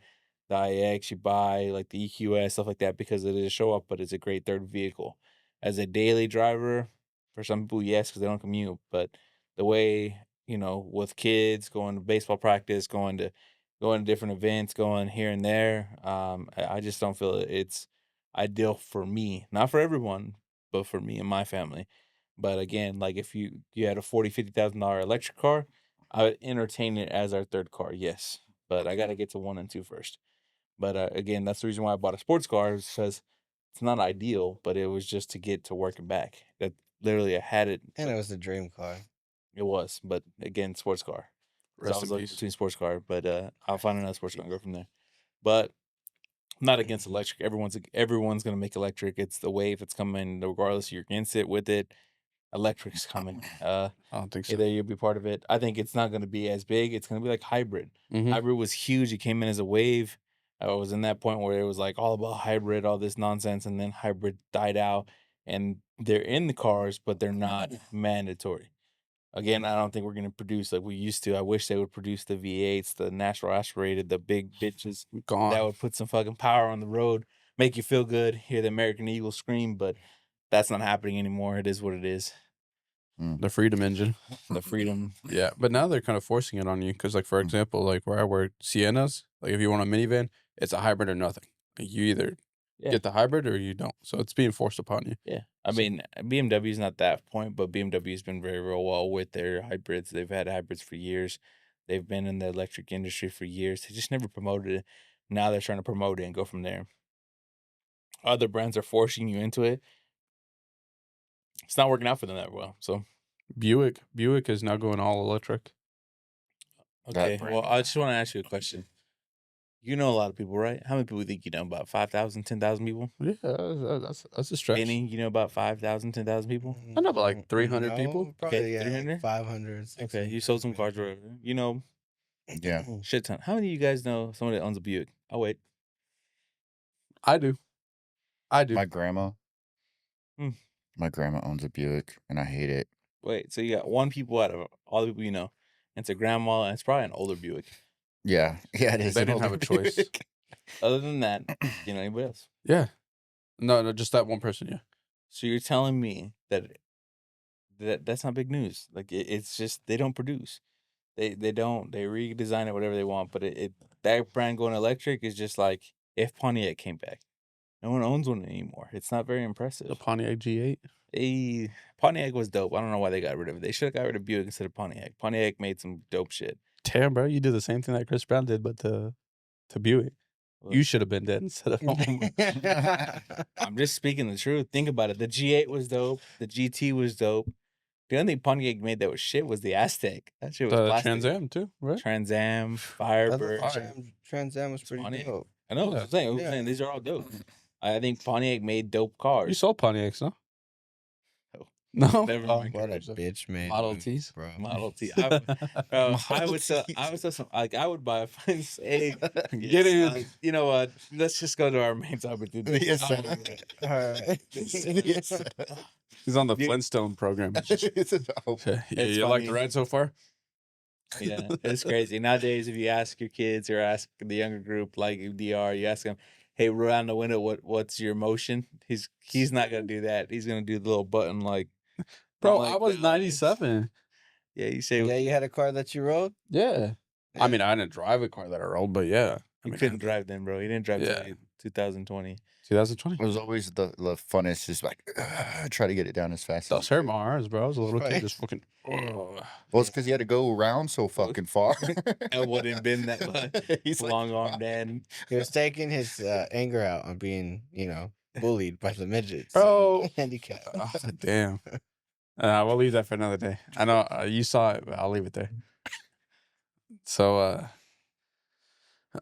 the IX, you buy like the EQS, stuff like that, because it is a show off, but it's a great third vehicle. As a daily driver, for some people, yes, because they don't commute. But the way, with kids, going to baseball practice, going to different events, going here and there, I just don't feel it's ideal for me. Not for everyone, but for me and my family. But again, like if you had a $40,000-$50,000 electric car, I would entertain it as our third car, yes. But I got to get to 1 and 2 first. But again, that's the reason why I bought a sports car, is because it's not ideal, but it was just to get to work and back. That literally I had it. And it was the dream car. It was, but again, sports car. So I Rest was in looking peace. between sports car, but I'll find another sports car and go from there. But I'm not against electric. Everyone's gonna make electric. It's the wave that's coming, regardless you're against it with it. Electric's coming. I don't think so. Either you'll be part of it. I think it's not gonna be as big. It's gonna be like hybrid. Mhm. Hybrid was huge. It came in as a wave. I was in that point where it was like all about hybrid, all this nonsense, and then hybrid died out, and they're in the cars, but they're not mandatory. Again, I don't think we're gonna produce like we used to. I wish they would produce the V8s, the natural aspirated, the big bitches Gone. that would put some fucking power on the road, make you feel good, hear the American Eagle scream. But that's not happening anymore. It is what it is. The Freedom Engine. The freedom. Yeah, but now they're kind of forcing it on you because, like, for example, like where I work, Siennas, like if you want a minivan, it's a hybrid or nothing. Like, you either Yeah. get the hybrid or you don't. So it's being forced upon you. Yeah, I mean BMW's not that point, but BMW's been very, real well with their hybrids. They've had hybrids for years. They've been in the electric industry for years. They just never promoted it. Now they're trying to promote it and go from there. Other brands are forcing you into it. It's not working out for them that well. So Buick is now going all electric. okay, brand. well I just want to ask you a question. You know a lot of people, right? How many people think you know? About 5,000, 10,000 people? Yeah, that's a stretch. Any, you know about 5,000, 10,000 people? I know about like 300 people. Mm, Probably, Okay, yeah, 300? 500. Okay, you sold some cars, whatever. You know, Yeah. shit ton. How many of you guys know somebody that owns a Buick? Oh wait, I do. My grandma. Hmm. My grandma owns a Buick, and I hate it. Wait, so you got one people out of all the people you know. And it's a grandma, and it's probably an older Buick. Yeah, it is. They an didn't have older a choice. Buick. Other than that, anybody else? Yeah. No, just that one person. Yeah. So you're telling me that's not big news. Like it's just they don't produce. They don't. They redesign it whatever they want. But that brand going electric is just like if Pontiac came back. No one owns one anymore. It's not very The impressive. Pontiac G8. Pontiac was dope. I don't know why they got rid of it. They should have got rid of Buick instead of Pontiac. Pontiac made some dope shit. Damn, bro, you did the same thing that Chris Brown did, but to Buick. Well, You should have been dead instead of home. I'm just speaking the truth. Think about it. The G8 was dope. The GT was dope. The only thing Pontiac made that was shit was the Aztec. That shit was The plastic. Trans Am too, right? Trans Am, Firebird. Trans Am was pretty Pontiac. dope. I know. Yeah. I'm saying these are all dope. I think Pontiac made dope cars. You sold Pontiacs, no? No. No. Never Oh, mind. What a bitch made Model one, Ts? bro. Model T. I Model would sell. I would sell some. Like I would buy. Hey, Get in. you know what? Let's just go to our main topic. Yes, sir. All right. Yes, sir. He's on the You- Flintstone program. Oh, Yeah, It's you like the funny. ride so far? Yeah, it's crazy nowadays. If you ask your kids or ask the younger group like DR, you ask them, "Hey, roll down the window. What's your motion?" He's not gonna do that. He's gonna do the little button like. Bro, like I was that. 97. Yeah, you say Yeah, you had a car that you rode? Yeah. I mean, I didn't drive a car that I rode, but yeah. I you mean, couldn't drive then, bro. You didn't drive Yeah. till 2020. 2020. It was always the funnest, just like try to get it down as fast Those as hurt my arms, bro. I was a little kid Right. just fucking. Well, it's because you had to go around so fucking far. It wouldn't been that much. He's like, Long arm dad. He was taking his anger out on being, bullied by the midgets. Bro. Handicap. Oh, damn. We'll leave that for another day. I know you saw it, but I'll leave it there. So,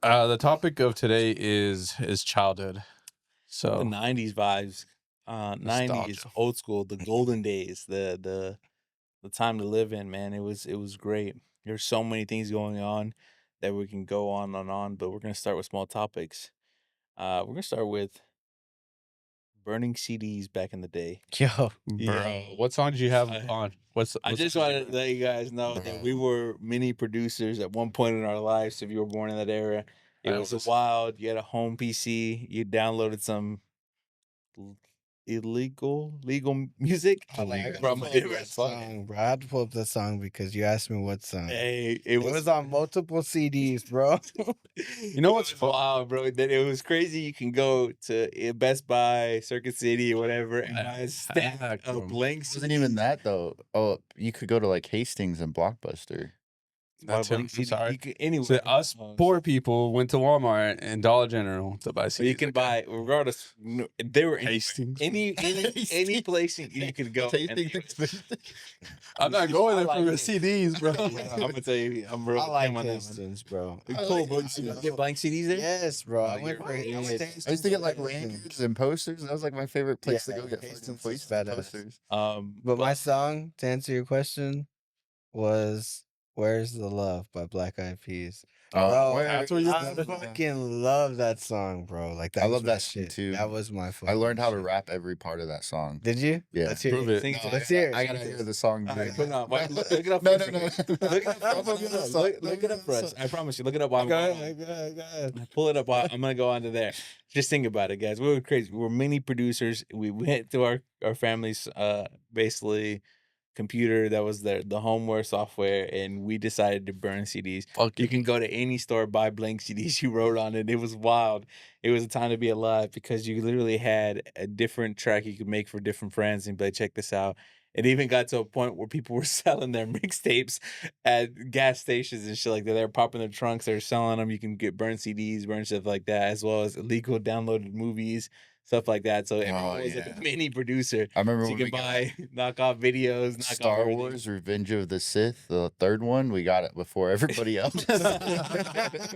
the topic of today is childhood. The So, 90s vibes. 90s, Nostalgia. old school, the golden days, the time to live in, man. It was great. There's so many things going on that we can go on and on, but we're gonna start with small topics. We're gonna start with burning CDs back in the day. Yo. bro, Yeah. what song did you have I- on? I just wanted to let you guys know that we were mini producers at one point in our lives. If you were born in that era, it I was was- wild. You had a home PC. You downloaded some legal music from a different song, bro. I had to pull up that song because you asked me what song. Hey, It was on multiple CDs, bro. You know what's wild, bro? That it was crazy. You can go to Best Buy, Circuit City, or whatever, and buy a stack Heck, of bro. blank. it wasn't even that though. Oh, you could go to like Hastings and Blockbuster. That's him. I'm sorry. You can, anyway, So us poor people went to Walmart and Dollar General to buy CDs. So you can buy regardless. They were Hastings. any place you could go. and- I'm not going there I for like the it. CDs, bro. I'm gonna tell you, I'm real. I like him on that one. Hastings, bro. Cool, bro. You can get blank CDs there. Yes, bro. I Oh, went you're for right. Hastings. I used to get like lanyards and posters. That was like my favorite place Yeah, to go get Hastings fucking is places and badass. posters. But my song, to answer your question, was "Where's the Love" by Black Eyed Peas. Bro, that's what you I said. fucking love that song, bro. Like that I was love my that song, shit. too. That was my. I learned how to shit. rap every part of that song. Did you? Yeah. Let's hear Prove it. it. Sing it to Let's us. hear it. I gotta hear the song. All right, dude. put it on. Wait, look it up. No, for no, us. no. Look it up. I'm For us. gonna Look it up for us. I promise you. Look it up while I'm Go going. ahead, go ahead, go ahead. Pull it up. I'm gonna go on to there. Just think about it, guys. We were crazy. We were mini producers. We went to our family's basically computer that was the homeware software, and we decided to burn CDs. Fuck You can go to any store, buy blank CDs you wrote on it. It was wild. It was a time to be alive because you literally had a different track you could make for different friends and be like, check this out. It even got to a point where people were selling their mixtapes at gas stations and shit like that. They were popping their trunks. They were selling them. You can get burned CDs, burn stuff like that, as well as illegal downloaded movies, stuff like that. So everyone was like yeah. a mini producer. I remember So when you we can got buy knockoff videos, knockoff Star everything. Wars: Revenge of the Sith, the third one. We got it before everybody else. I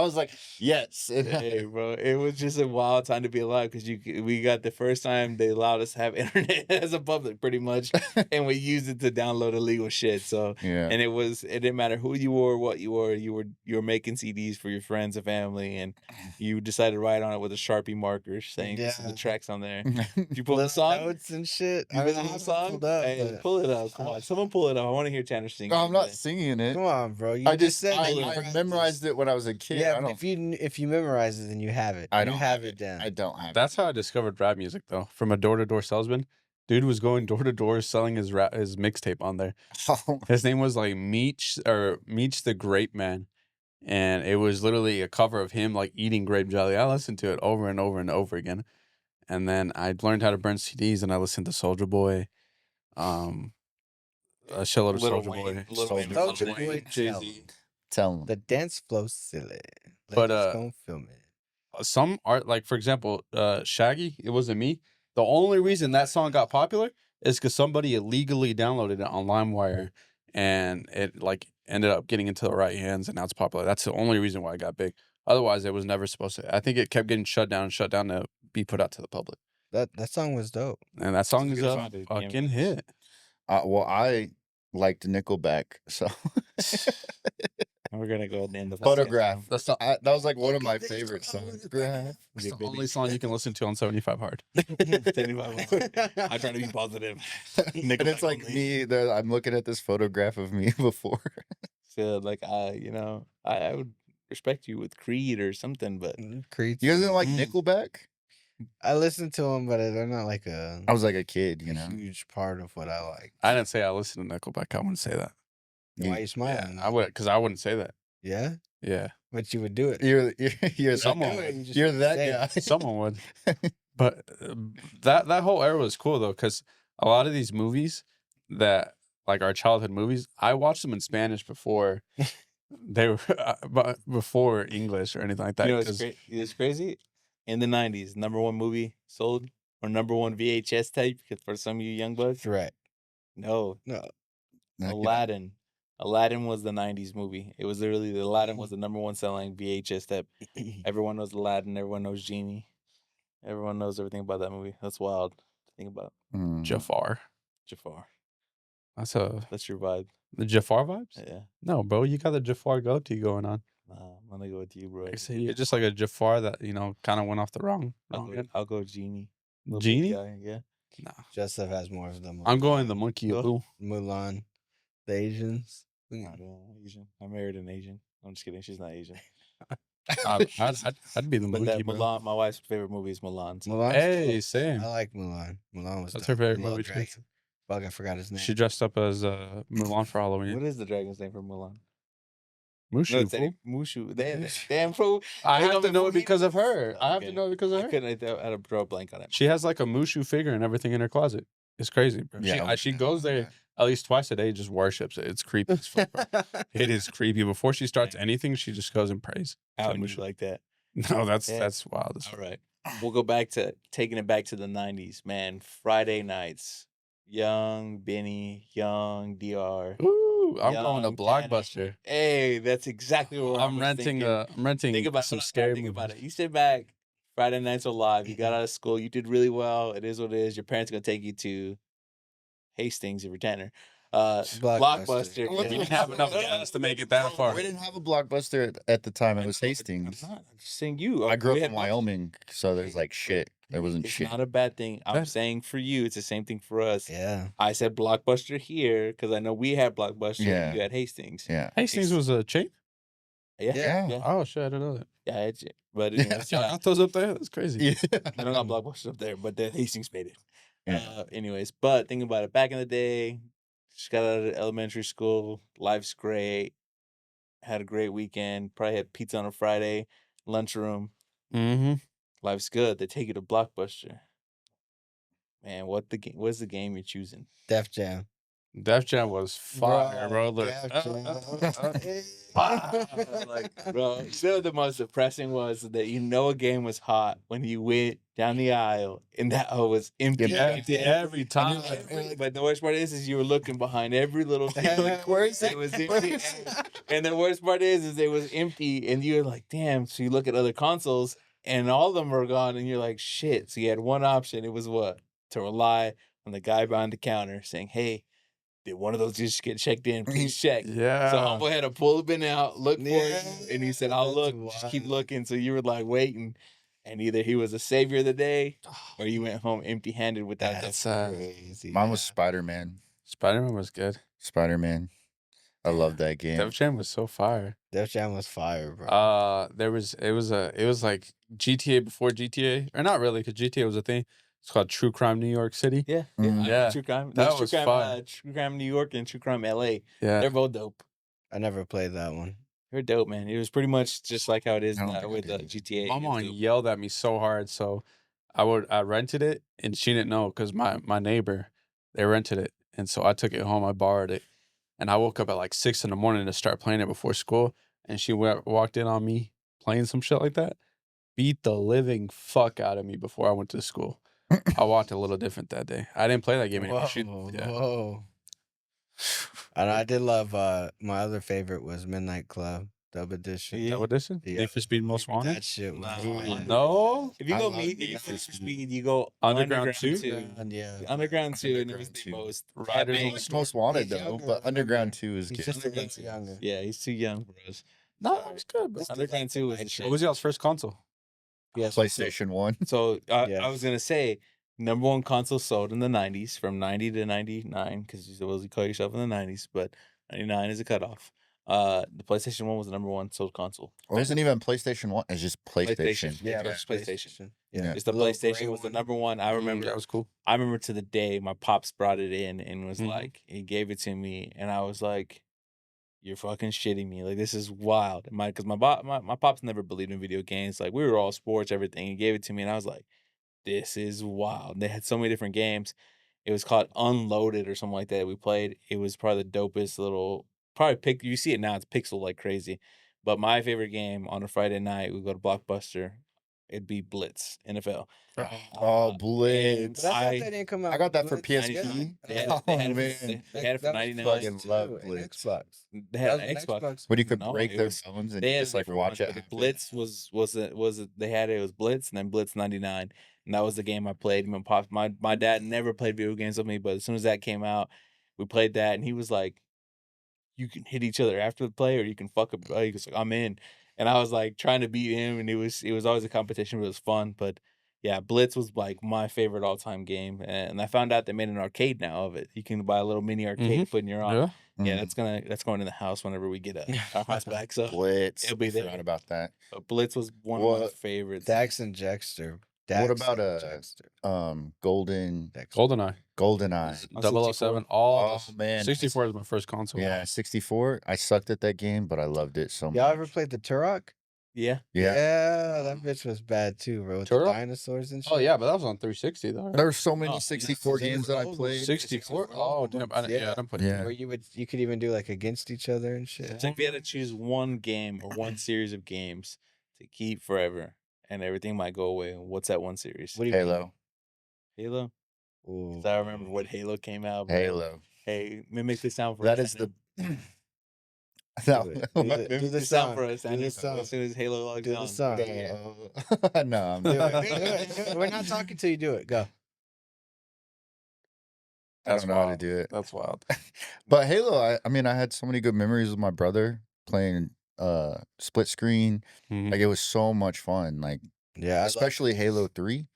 was like, yes. Hey, bro, it was just a wild time to be alive because we got the first time they allowed us to have internet as a public, pretty much, and we used it to download illegal shit. So, Yeah. and it didn't matter who you were, what you were, you were making CDs for your friends and family, and you decided to write on it with a Sharpie marker. saying this is the Yeah. tracks on there. Did you pull the Little song? notes and shit. You I mean, I pull the haven't song? pulled up, Hey, but pull it up. Come on, someone pull it up. I want to hear Tanner sing. No, I'm not today. singing it. come on, bro. You I just just said that you I memorized it when I was a kid. Yeah, I but don't. if you memorize it, then you have it. I You don't have it down. I don't have That's how I discovered rap music, though, from a door-to-door salesman. Dude was going door to door selling his mixtape on there. it. His name was like Meech the Grape Man, and it was literally a cover of him like eating grape jelly. I listened to it over and over and over again, and then I learned how to burn CDs, and I listened to Soldier Boy, a shitload of Lil Soldier Wayne, Boy, Lil Wayne, Soulja Lil Boy, Wayne, Jay-Z. Tell them. The dance flow silly. But, Ladies gon' film it. Some art, like for example, Shaggy. It wasn't me. The only reason that song got popular is because somebody illegally downloaded it on LimeWire, and it like ended up getting into the right hands, and now it's popular. That's the only reason why it got big. Otherwise, it was never supposed to. I think it kept getting shut down to be put out to the public. That song was dope. And that song is good a song, dude. Damn fucking it. hit. Well, I liked Nickelback, so And we're gonna go ahead and end the Photograph. That's the, that was like one of my favorite songs. podcast. that's the only song you can listen to on 75 Hard. 75. I'm trying to be positive. And it's like me. I'm looking at this photograph of me before. So like I would respect you with Creed or something, but Creed. You guys didn't like Mm. Nickelback? I listened to them, but they're not like a I was like a kid, you know. huge part of what I like. I didn't say I listened to Nickelback. I wouldn't say that. Why you smiling? Yeah, I would, because I wouldn't say that. Yeah, Yeah, but you would do it. You're that Someone guy. would. You just You're that say it. guy. someone would. But that whole era was cool though, because a lot of these movies that like our childhood movies, I watched them in Spanish before they were before English or anything like that. you know 'cause- it's crazy. In the 90s, #1 movie sold or #1 VHS tape for some of you young bucks. Shrek. No, No, Aladdin. Aladdin was the 90s movie. It was literally Aladdin was the #1 selling VHS tape. Everyone knows Aladdin. Everyone knows Genie. Everyone knows everything about that movie. That's wild to think about. Mm. Jafar. Jafar. That's your vibe. the Jafar vibes. Yeah. No, bro, you got the Jafar goatee going on. Nah, I'm gonna go with you, bro. Like I said, you're just like a Jafar that kind of went off the wrong end. I'll go Genie. Little big Genie? guy, yeah. Nah, Joseph has more of them. I'm going the monkey. Go. Blue. Mulan, the Asians. Nah, Asian. I married an Asian. I'm just kidding. She's not Asian. I'd be the But monkey. that Bro. Mulan, my wife's favorite movie is Mulan. So Mulan. Hey, same. I like Mulan. Mulan was That's dope. her favorite The little movie, too. dragon. Fuck, I forgot his name. She dressed up as Mulan for Halloween. what is the dragon's name for Mulan? Mushu. No, it's fool. Mushu. Damn fool. I Wait, have to no, know before it because of her. Oh, I have to okay. know it because of I her. couldn't. I had to draw a blank on it. She has like a Mushu figure and everything in her closet. It's crazy, bro. Yeah. She goes there at least twice a day, just worships it. It's creepy as fuck, bro. It is creepy. Before she starts anything, she just goes and prays. How to would Mushu. you like that? No, that's Yeah. that's wild. As All fuck. right. We'll go back to taking it back to the 90s, man. Friday nights. Young Benny, young DR. Ooh, I'm going to Young Blockbuster. Hey, that's exactly what I'm renting. I'm renting Think about some it. scary Think about movies. it. You sit back. Friday nights are live. You got out of school. You did really well. It is what it is. Your parents are gonna take you to Hastings if you're Tanner. Blockbuster. We didn't have enough gas to make it that far. We didn't have a Blockbuster at the time. It was I'm Hastings. not. I'm just saying you. I grew We up had in Wyoming, so there's like shit. There wasn't It's shit. not a bad thing. I'm That- saying for you, it's the same thing for us. Yeah. I said Blockbuster here because I know we had Blockbuster. Yeah. And you had Hastings. Yeah. Hastings was a chain. Yeah. Yeah. Yeah. Oh shit, I didn't know that. Yeah. It's, but anyways, Yeah, I got those up there. That's crazy. Yeah. I don't got Blockbuster up there, but the Hastings made it. Yeah. Anyways, but think about it. Back in the day, just got out of elementary school. Life's great. Had a great weekend. Probably had pizza on a Friday. Lunchroom. Mm-hmm. Life's good. They take you to Blockbuster. Man, what's the game you're choosing? Def Jam. Def Jam was fire, bro. Look. Def Jam. Like, bro, you know what the most depressing was that a game was hot when you went down the aisle and that was empty. Every time. But the worst part is you were looking behind every little thing. Like, Where is it was empty. And the worst part is it was empty, and you're like, damn. So you look at other consoles, and all of them are gone, and you're like, shit. So you had one option. It was what? To rely on the guy behind the counter saying, hey, did one of those just get checked in? Please check. Yeah. So Humble had to pull the bin out, look for Yeah. it, and he said, I'll That's look. Just keep wild. looking. So you were like waiting. and either he was a savior of the day or you went home empty-handed without That's Crazy. Mine was Spider-Man. Spider-Man was good. Spider-Man. I love that game. Def Jam was so fire. Def Jam was fire, bro. It was like GTA before GTA, or not really, because GTA was a thing. It's called True Crime New York City. Yeah, Yeah. True Crime. That There's was True Crime, fire. True Crime New York and True Crime LA. Yeah, They're both dope. I never played that one. They're dope, man. It was pretty much just like how it is I don't now think I with did either. GTA. my It was mom dope. yelled at me so hard, so I rented it, and she didn't know because my neighbor, they rented it, and so I took it home. I borrowed it, and I woke up at like 6 in the morning to start playing it before school, and she walked in on me playing some shit like that, beat the living fuck out of me before I went to school. I walked a little different that day. I didn't play that game anymore. Whoa. And I did love my other favorite was Midnight Club Dub Edition. Yeah. What edition? Yeah. Need for Speed Most Wanted? That shit was Nah. No. If you I go love meet Need for for Speed, you go Underground 2? Underground, yeah. Underground 2, and it was Underground the 2. most Riders on epic- the It's Most Wanted He's though, younger, but remember? Underground 2 is He's good. just a little younger. Yeah, he's too young for us. No, it's good, bro. Underground 2 was the What shit. was y'all's first console? Yes. PlayStation 1. So Yeah. I was gonna say, number one console sold in the '90s, from '90 to '99, because you supposedly call yourself in the '90s, but '99 is a cutoff. The PlayStation 1 was the number one sold console. Well, it isn't even PlayStation 1. It's just PlayStation. Yeah, Yeah, it's PlayStation. Yeah. It's the little PlayStation gray was the one. number one. I remember. that was cool. I remember to the day my pops brought it in and was Mhm. like, he gave it to me, and I was like, "You're fucking shitting me! Like, this is wild." Because my pops never believed in video games. Like, we were all sports, everything. He gave it to me, and I was like, "This is wild." They had so many different games. It was called Unloaded or something like that. We played. It was probably the dopest little. Probably you see it now. It's pixel like crazy. But my favorite game on a Friday night, we go to Blockbuster. It'd be Blitz NFL. Oh, and Blitz. But I thought I- that didn't come out. I got that for Blitz. PSP. They had, Oh, they had it man. for, they had it for That was 99. fucking too, love and Blitz. Xbox. They had That an was an Xbox. Xbox. But you could No, break it their was- phones and They had just like different watch ones, it. but happen. Blitz was they had it was Blitz and then Blitz 99, and that was the game I played. My dad never played video games with me, but as soon as that came out, we played that, and he was like, "You can hit each other after the play, or you can fuck up." He was like, "I'm in," and I was like trying to beat him, and it was always a competition, but it was fun. But yeah, Blitz was like my favorite all time game, and I found out they made an arcade now of it. You can buy a little mini arcade to put in your arm. Yeah. Yeah, Mm. that's going in the house whenever we get our house back. So Blitz. it'll be I there. forgot about that. but Blitz was one of my What- favorites. Dax and Jexter. What about Dexter? Golden Dexter. GoldenEye. GoldenEye? On 007. 64. All Oh man, 64 is my first console. Yeah, 64. I sucked at that game, but I loved it so much. Y'all ever played the Turok? Yeah, Yeah. that bitch was bad too, bro. With Turok? the dinosaurs and shit. Oh, yeah, but that was on 360, though. There were so many Oh, 64 they games were that I old. played. 64? Oh, damn. I didn't put Yeah. Where you could even do like against each other and shit. it's like if you had to choose one game or one series of games to keep forever, and everything might go away. What's that one series? What do you Halo. Halo. Ooh. 'Cause I remember when Halo came out. bro. Halo. Hey, mimic the sound for That us. is the. Andy. No. Do it. Mimic Do the sound sound. for us. Do Andy, the sound. as soon as Halo logs Do the on. sound. No, I'm Do not. it. We're not talking till you do it. Go. I don't know how to wild. do it. That's wild. But Halo, I mean, I had so many good memories with my brother playing split screen. Mhm. Like it was so much fun. Like Yeah, especially Halo 3.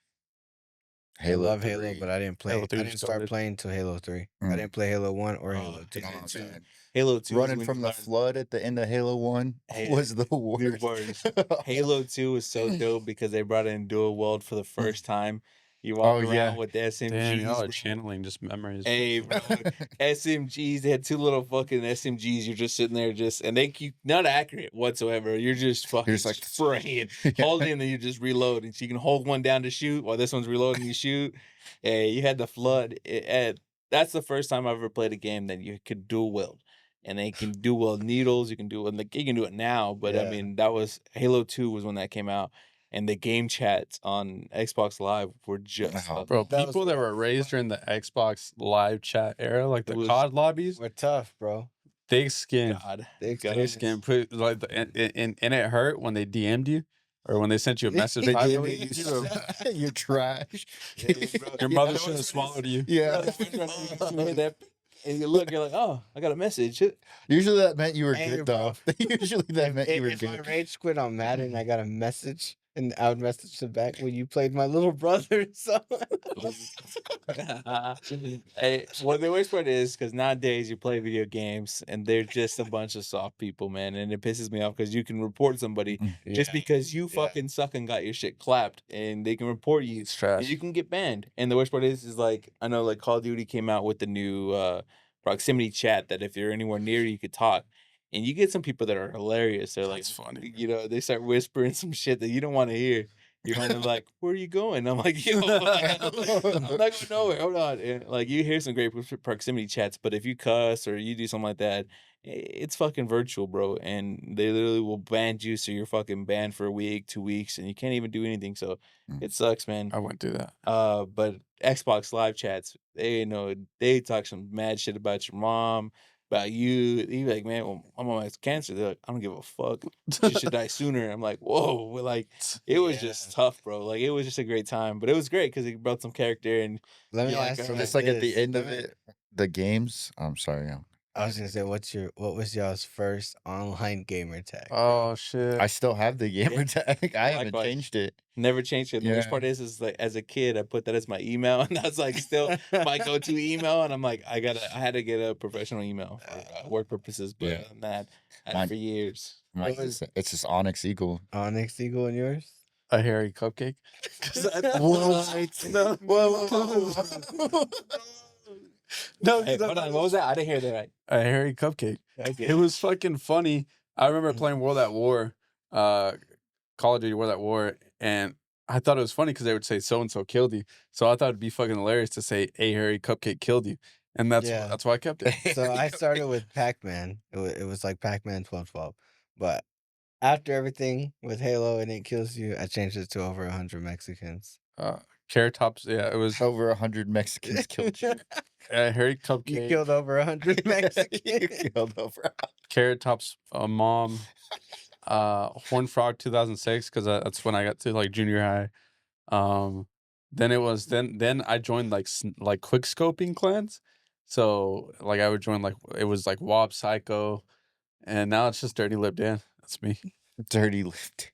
I love Halo, 3. but I didn't play. Halo I 3 didn't start started. playing till Halo 3. Mm. I didn't play Halo 1 or Oh, Halo 2. Halo Oh, 2. man. Halo 2 is Running when from you the learn- flood at the end of Halo 1 Hey, was the the worst. worst. Halo 2 was so dope because they brought in dual wield for the first time. You walk Oh, around yeah. with the SMGs. Damn, y'all are bro. channeling just memories. Hey, bro, SMGs. They had two little fucking SMGs. You're just sitting there, and they keep not accurate whatsoever. You're just fucking You're just like spraying, Yeah. hold it, and then you just reload. And so you can hold one down to shoot while this one's reloading. You shoot. Hey, you had the flood. That's the first time I ever played a game that you could dual wield, and they can dual wield needles. You can do it. Like you can do it now, but I Yeah. mean that was Halo 2 was when that came out. And the game chats on Xbox Live were just Oh, Bro, That was- people that were raised during the Xbox live chat era, like the It was- COD lobbies, We're tough, bro. thick skin. God. They God. Thick skin. Put, like, and it hurt when they DM'd you or when they sent you a message. They did privately. it. You're trash. Your mother should have swallowed you. Yeah. And you look, you're like, oh, I got a message. Usually that meant you were Hey, good, bro. though. Usually that meant you were If I good. rage quit on Madden, I got a message. And I would message them back when you played my little brother song. Hey, well, the worst part is because nowadays you play video games and they're just a bunch of soft people, man, and it pisses me off because you can report somebody just Yeah. because you Yeah. fucking suck and got your shit clapped, and they can report you It's and trash. you can get banned. And the worst part is like I know like Call of Duty came out with the new proximity chat that if you're anywhere near you could talk. And you get some people that are hilarious. They're like, That's funny. you know, they start whispering some shit that you don't want to hear. You're kind of like, where are you going? I'm like, yo, I'm not going nowhere. Hold on. And like, you hear some great proximity chats, but if you cuss or you do something like that, it's fucking virtual, bro. And they literally will ban you, so you're fucking banned for a week, 2 weeks, and you can't even do anything. So it sucks, man. I wouldn't do that. But Xbox live chats, they know they talk some mad shit about your mom, about you. You be like, man, well, my mom has cancer. They're like, I don't give a fuck. She should die sooner. I'm like, whoa, like it was just tough, bro. Like it was just a great time, but it was great because it brought some character and Let me you're like, ask So you just this. like at the end of Let me- it, the games. I'm sorry. I was gonna say, what was y'all's first online gamer tag? Oh shit. I still have the gamer tag. I haven't Likewise. changed it. never changed it. The worst Yeah. part is like as a kid, I put that as my email, and that's like still my go-to email. And I'm like, I had to get a professional email for work purposes. But Yeah. other than that, I had Mine- it for years. Mine What is- it's just Onyx Eagle. Onyx Eagle and yours? A hairy cupcake. 'Cause What? No. No, Hey, hold on, what was that? I didn't hear that right. a hairy cupcake. Okay. It was fucking funny. I remember playing World at War, Call of Duty World at War, and I thought it was funny because they would say so and so killed you. So I thought it'd be fucking hilarious to say a hairy cupcake killed you, and Yeah. that's why I kept it. So I started with Pac-Man. It was like Pac-Man 1212. But after everything with Halo and it kills you, I changed it to over 100 Mexicans. Carrot Tops, yeah, it was Over 100 Mexicans killed you. a hairy You cupcake. killed over 100 You Mexicans. killed over. Carrot Top's mom, Horn Frog 2006 because that's when I got to like junior high. Then it was then I joined like quick scoping clans, so like I would join like it was like Wob Psycho, and now it's just Dirty Lip Dan. That's me. Dirty lift.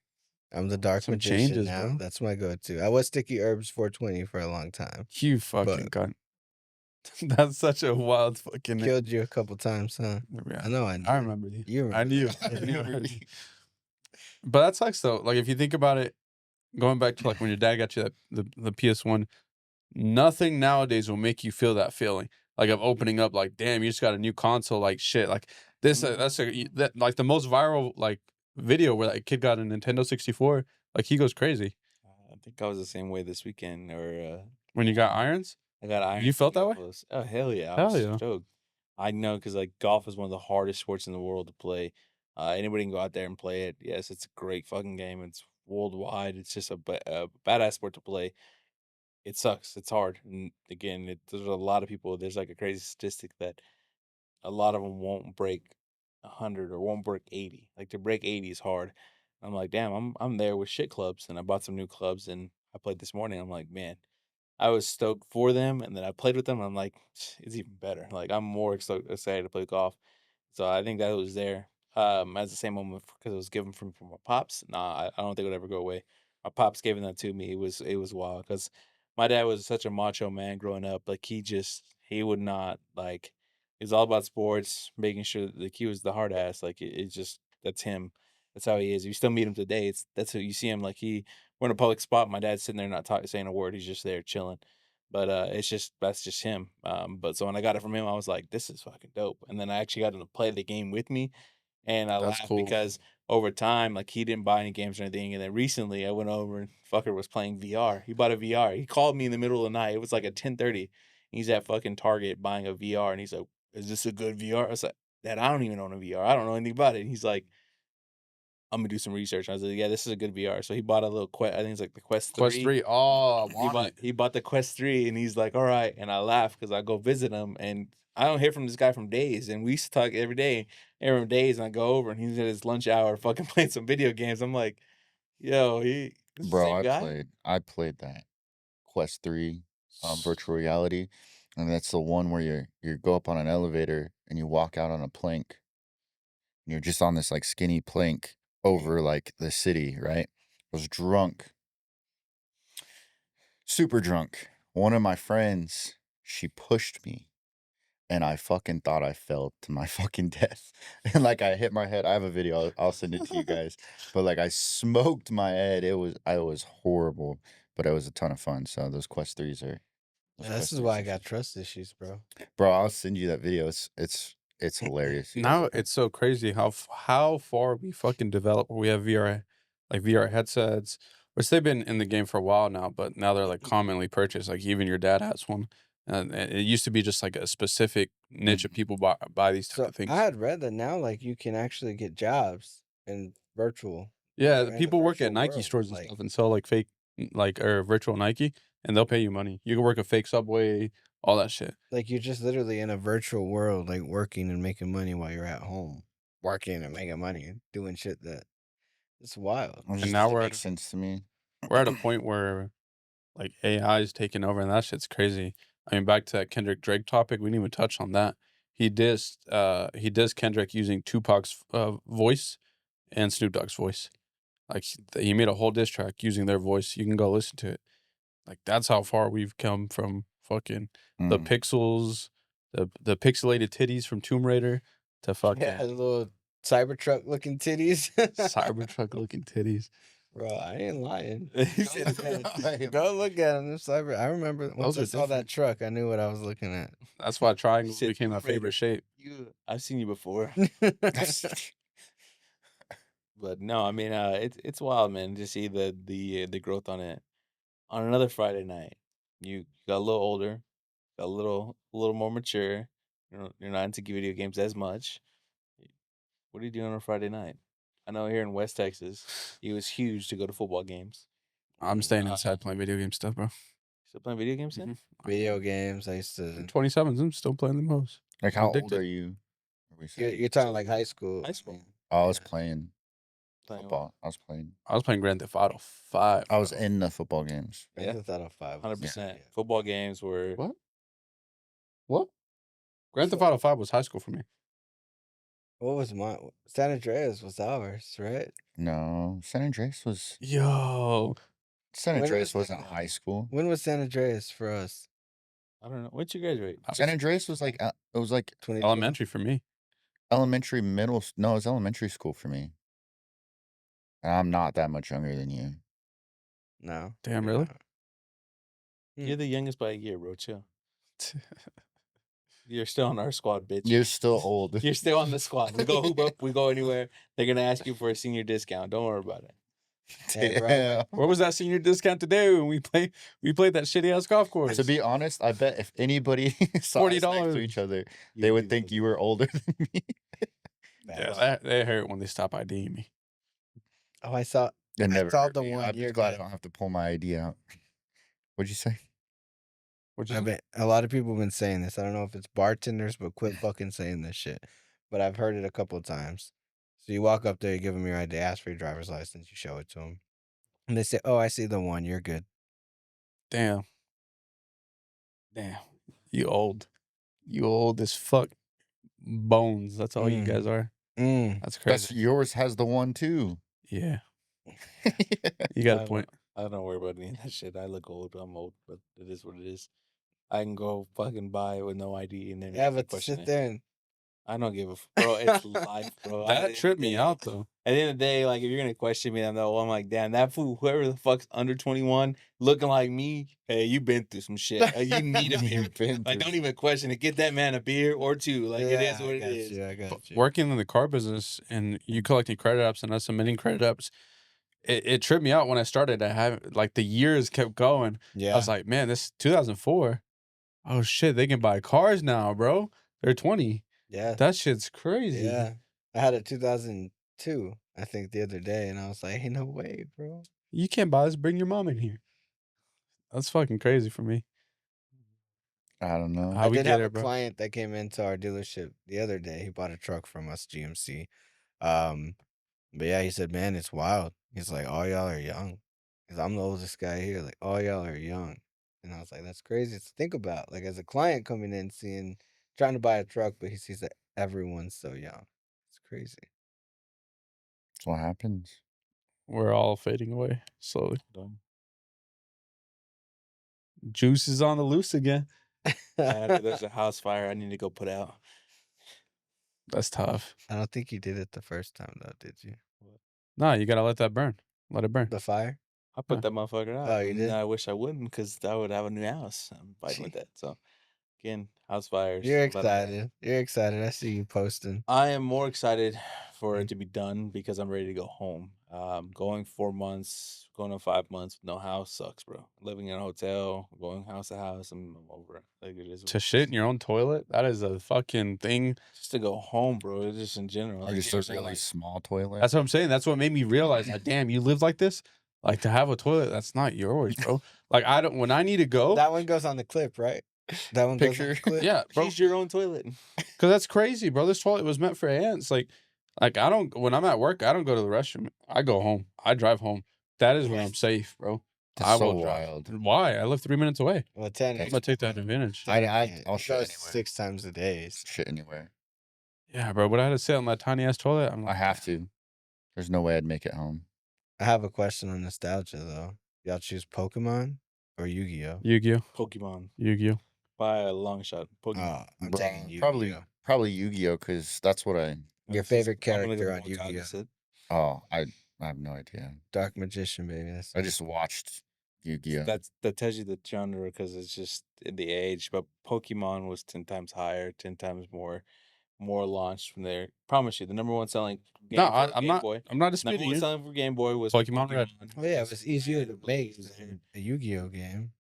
I'm the Dark Some Magician changes, now. bro. That's my go-to. I was Sticky Herbs 420 for a long time. You fucking cunt. That's such a wild fucking name. Killed you a couple times, huh? Yeah, I know. I did. I remember you. You I remember. knew. I knew already. But that sucks though. Like if you think about it, going back to like when your dad got you the PS1, nothing nowadays will make you feel that feeling like of opening up. Like damn, you just got a new console. Like shit. Like this. That like the most viral like video where that kid got a Nintendo 64. Like he goes crazy I think I was the same way this weekend, or when you got irons. I got iron. You felt that way? Oh hell yeah! I Hell was yeah. stoked. I know because like golf is one of the hardest sports in the world to play. Anybody can go out there and play it. Yes, it's a great fucking game. It's worldwide. It's just a badass sport to play. It sucks. It's hard. And again, there's a lot of people. There's like a crazy statistic that a lot of them won't break 100 or won't break 80. Like to break 80 is hard. I'm like, damn, I'm there with shit clubs, and I bought some new clubs, and I played this morning. I'm like, man, I was stoked for them, and then I played with them. And I'm like, it's even better. Like I'm more excited to play golf. So I think that was there. As the same moment because it was given from my pops. Nah, I don't think it would ever go away. My pops giving that to me. It was wild because my dad was such a macho man growing up. Like he would not like. He was all about sports, making sure that like, he was the hard ass. Like it's just that's him. That's how he is. You still meet him today. That's who you see him. Like we're in a public spot. My dad's sitting there not saying a word. He's just there chilling. But it's just that's just him. But so when I got it from him, I was like, this is fucking dope. And then I actually got him to play the game with me, and I That's laughed cool. because over time, like he didn't buy any games or anything. And then recently, I went over and fucker was playing VR. He bought a VR. He called me in the middle of the night. It was like at 10:30. He's at fucking Target buying a VR, and he's like, "Is this a good VR?" I was like, "Dad, I don't even own a VR. I don't know anything about it." And he's like, I'm gonna do some research. I was like, yeah, this is a good VR. So he bought a little Quest. I think it's like the Quest 3. Quest 3. Oh, I want it. He bought the Quest 3, and he's like, all right. And I laugh because I go visit him, and I don't hear from this guy from days. And we used to talk every day, every days. And I go over, and he's at his lunch hour, fucking playing some video games. I'm like, yo, this is the Bro, same guy? I played that Quest 3 virtual reality, and that's the one where you go up on an elevator and you walk out on a plank. And you're just on this like skinny plank over like the city, right? was drunk, super drunk. One of my friends, she pushed me, and I fucking thought I fell to my fucking death. And like I hit my head. I have a video. I'll send it to you guys. But like I smoked my head. I was horrible, but it was a ton of fun. So those Quest 3s are those This Quest is 3s why I are got fun. trust issues, bro. Bro, I'll send you that video. It's hilarious. You guys Now will- it's so crazy how far we fucking develop. We have VR headsets, which they've been in the game for a while now, but now they're like commonly purchased. Like even your dad has one. And it used to be just like a specific niche of people buy these type So of things. I had read that now, like you can actually get jobs in virtual. Yeah, or the in the people work at virtual Nike world, stores and like- stuff and sell like fake, like or virtual Nike, and they'll pay you money. You can work a fake Subway, all that shit. Like you're just literally in a virtual world, like working and making money while you're at home, working and making money and doing shit that it's wild. It just now doesn't we're make at- sense to me. We're at a point where like AI is taking over, and that shit's crazy. I mean, back to that Kendrick Drake topic, we didn't even touch on that. He does Kendrick using Tupac's voice and Snoop Dogg's voice. Like he made a whole diss track using their voice. You can go listen to it. Like that's how far we've come from fucking the Mm. pixels, the pixelated titties from Tomb Raider to fucking Yeah, little Cybertruck looking titties. Cybertruck looking titties. Bro, I ain't lying. He Go said, look at it. Go look at them. I remember once Those I are saw that truck, I knew what I was looking at. That's why triangles Shit, became my Tomb Raider. favorite shape. I've seen you before. But no, I mean, it's wild, man, to see the growth on it. On another Friday night, you got a little older, got a little more mature. You're not into video games as much. What are you doing on a Friday night? I know here in West Texas, it was huge to go to football games. I'm staying inside playing video game stuff, bro. Still playing video games then? Video games, I used I'm to. 27. I'm still playing the most. Like how old Addicted. are you? Are we saying? You're talking like high school. High school. Oh, I was Yeah. playing Playing what? football. I was playing. I was playing Grand Theft Auto 5. I was bro. in the football games. Yeah. Grand Theft Auto 5. was- 100%. yeah. Football games were What? What? Grand Theft Auto 5 was high school for me. What was mine? San Andreas was ours, right? No, San Andreas was Yo. San When Andreas was- wasn't high school. When was San Andreas for us? I don't know. When'd you graduate? San Andreas was like it was like 2020? Elementary for me. elementary, middle. No, it was elementary school for me. And I'm not that much younger than you. No. Damn, you're really? not. You're the youngest by a year, bro. Chill. You're still on our squad, bitch. You're still old. You're still on the squad. We go hoop up. We go anywhere. They're gonna ask you for a senior discount. Don't worry about it. Hey, bro. Yeah. Where was that senior discount today when we played that shitty ass golf course? To be honest, I bet if anybody saw us next to $40. each other, they would think you were older than me. Yeah, they hurt when they stop IDing me. Oh, I saw. It never saw hurt the me. one I'm you're just glad I good. don't have to pull my ID out. What'd you say? What'd you I say? bet a lot of people have been saying this. I don't know if it's bartenders, but quit fucking saying this shit. But I've heard it a couple of times. So you walk up there, you give them your ID, ask for your driver's license, you show it to them, and they say, "Oh, I see the one. You're good." Damn. You old. You old as fuck. Bones. That's all you guys are. That's That's crazy. yours has the one too. Yeah. You got a I point. don't worry about any of that shit. I look old. I'm old, but it is what it is. I can go fucking buy it with no ID and then Yeah, people but to question sit it. there and I don't give a bro. It's life, bro. At the end That of tripped the me day- out though. At the end of the day, like if you're gonna question me, I'm like, damn, that fool, whoever the fuck's under 21, looking like me, hey, you been through some shit. Like, you need a beer. You've been Like, through don't even question it. Get that man a beer or two. Like it is Yeah, what I it got is. you, I But got you. working in the car business and you collecting credit ups and us submitting credit ups, it tripped me out when I started. I have like the years kept going. Yeah, I was like, man, this 2004. Oh shit, they can buy cars now, bro. They're 20. yeah, That shit's crazy. yeah. I had a 2002, I think, the other day, and I was like, "Ain't no way, bro." You can't buy this. Bring your mom in here. That's fucking crazy for me. I don't know. How I we did get have it, a bro. client that came into our dealership the other day. He bought a truck from us, GMC. But yeah, he said, "Man, it's wild." He's like, "All y'all are young." Cause I'm the oldest guy here. Like, all y'all are young, and I was like, "That's crazy to think about." Like, as a client coming in, trying to buy a truck, but he sees that everyone's so young. It's crazy. That's what happens. We're all fading away slowly. Done. Juice is on the loose again. There's a house fire I need to go put out. That's tough. I don't think you did it the first time though, did you? Nah, you gotta let that burn. Let it burn. The fire? I put that motherfucker out. Oh, you and did? I wish I wouldn't because I would have a new house. I'm fighting with that. So, again, house fires. You're let 'em burn. excited. You're excited. I see you posting. I am more excited for it to be done because I'm ready to go home. Going 4 months, going to 5 months with no house sucks, bro. Living in a hotel, going house to house, I'm over it. Like it is To shit in your own toilet? That is a fucking thing. just to go home, bro. It's just in general. Or Like, just you know a what I'm saying? really Like, small toilet. That's what I'm saying. That's what made me realize, like, damn, you live like this? Like, to have a toilet, that's not yours, bro. Like, I don't, when I need to go, That one goes on the clip, right? That one goes on Picture. the clip. yeah, bro. Choose your own toilet. Because that's crazy, bro. This toilet was meant for ants. Like I don't, when I'm at work, I don't go to the restroom. I go home. I drive home. That is when I'm safe, bro. That's I so will drive. wild. Why? I live 3 minutes away. Well, 10. I'm gonna take that advantage. I'll It shit goes anywhere. 6 times a day. Shit anywhere. Yeah, bro. But I had to sit on that tiny ass toilet. I'm I like, have to. There's no way I'd make it home. I have a question on nostalgia though. Y'all choose Pokemon or Yu-Gi-Oh? Yu-Gi-Oh, Pokemon Yu-Gi-Oh. by a long shot. Pokemon. I'm Bro, taking Yu-Gi-Oh. probably Yu-Gi-Oh, because that's what I. Your That's just- favorite I'm gonna go character with on what Yu-Gi-Oh? Tyler said. Oh, I have no idea. Dark Magician, baby. That's I just watched Yu-Gi-Oh. That tells you the genre because it's just the age. But Pokemon was 10 times higher, 10 times more launched from there. Promise you, the number one selling game No, for I'm Game not. Boy. I'm not Number disputing one you. selling for Game Boy was Pokemon Red. Oh yeah, it was easier to make than a Yu-Gi-Oh game.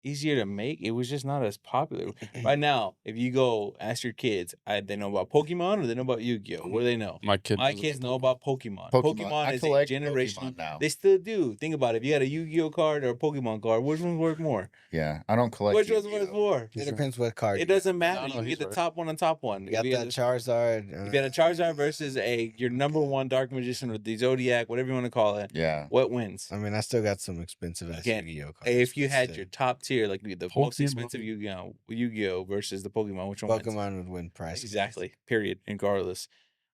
Easier to make. It was just not as popular. Right now, if you go ask your kids, they know about Pokemon or they know about Yu-Gi-Oh. What do they know? My kid. My knows kids about know about Pokemon. Pokemon. Pokemon I is a collect generational. Pokemon now. They still do. Think about it. If you had a Yu-Gi-Oh card or a Pokemon card, which one's worth more? Yeah, I don't collect. Which one's worth Yu-Gi-Oh. more? It depends what card. It doesn't matter. No, You can he's get the right. top one on top one. You got If you that had Charizard. if you had a Charizard versus your number one Dark Magician or the Zodiac, whatever you want to call it, Yeah. what wins? I mean, I still got some expensive ass Again, Yu-Gi-Oh cards. If you but had still, your top tier, like the most Pokemon. expensive Yu-Gi-Oh versus the Pokemon, which one wins? Pokemon would win price. Exactly. Period. Regardless,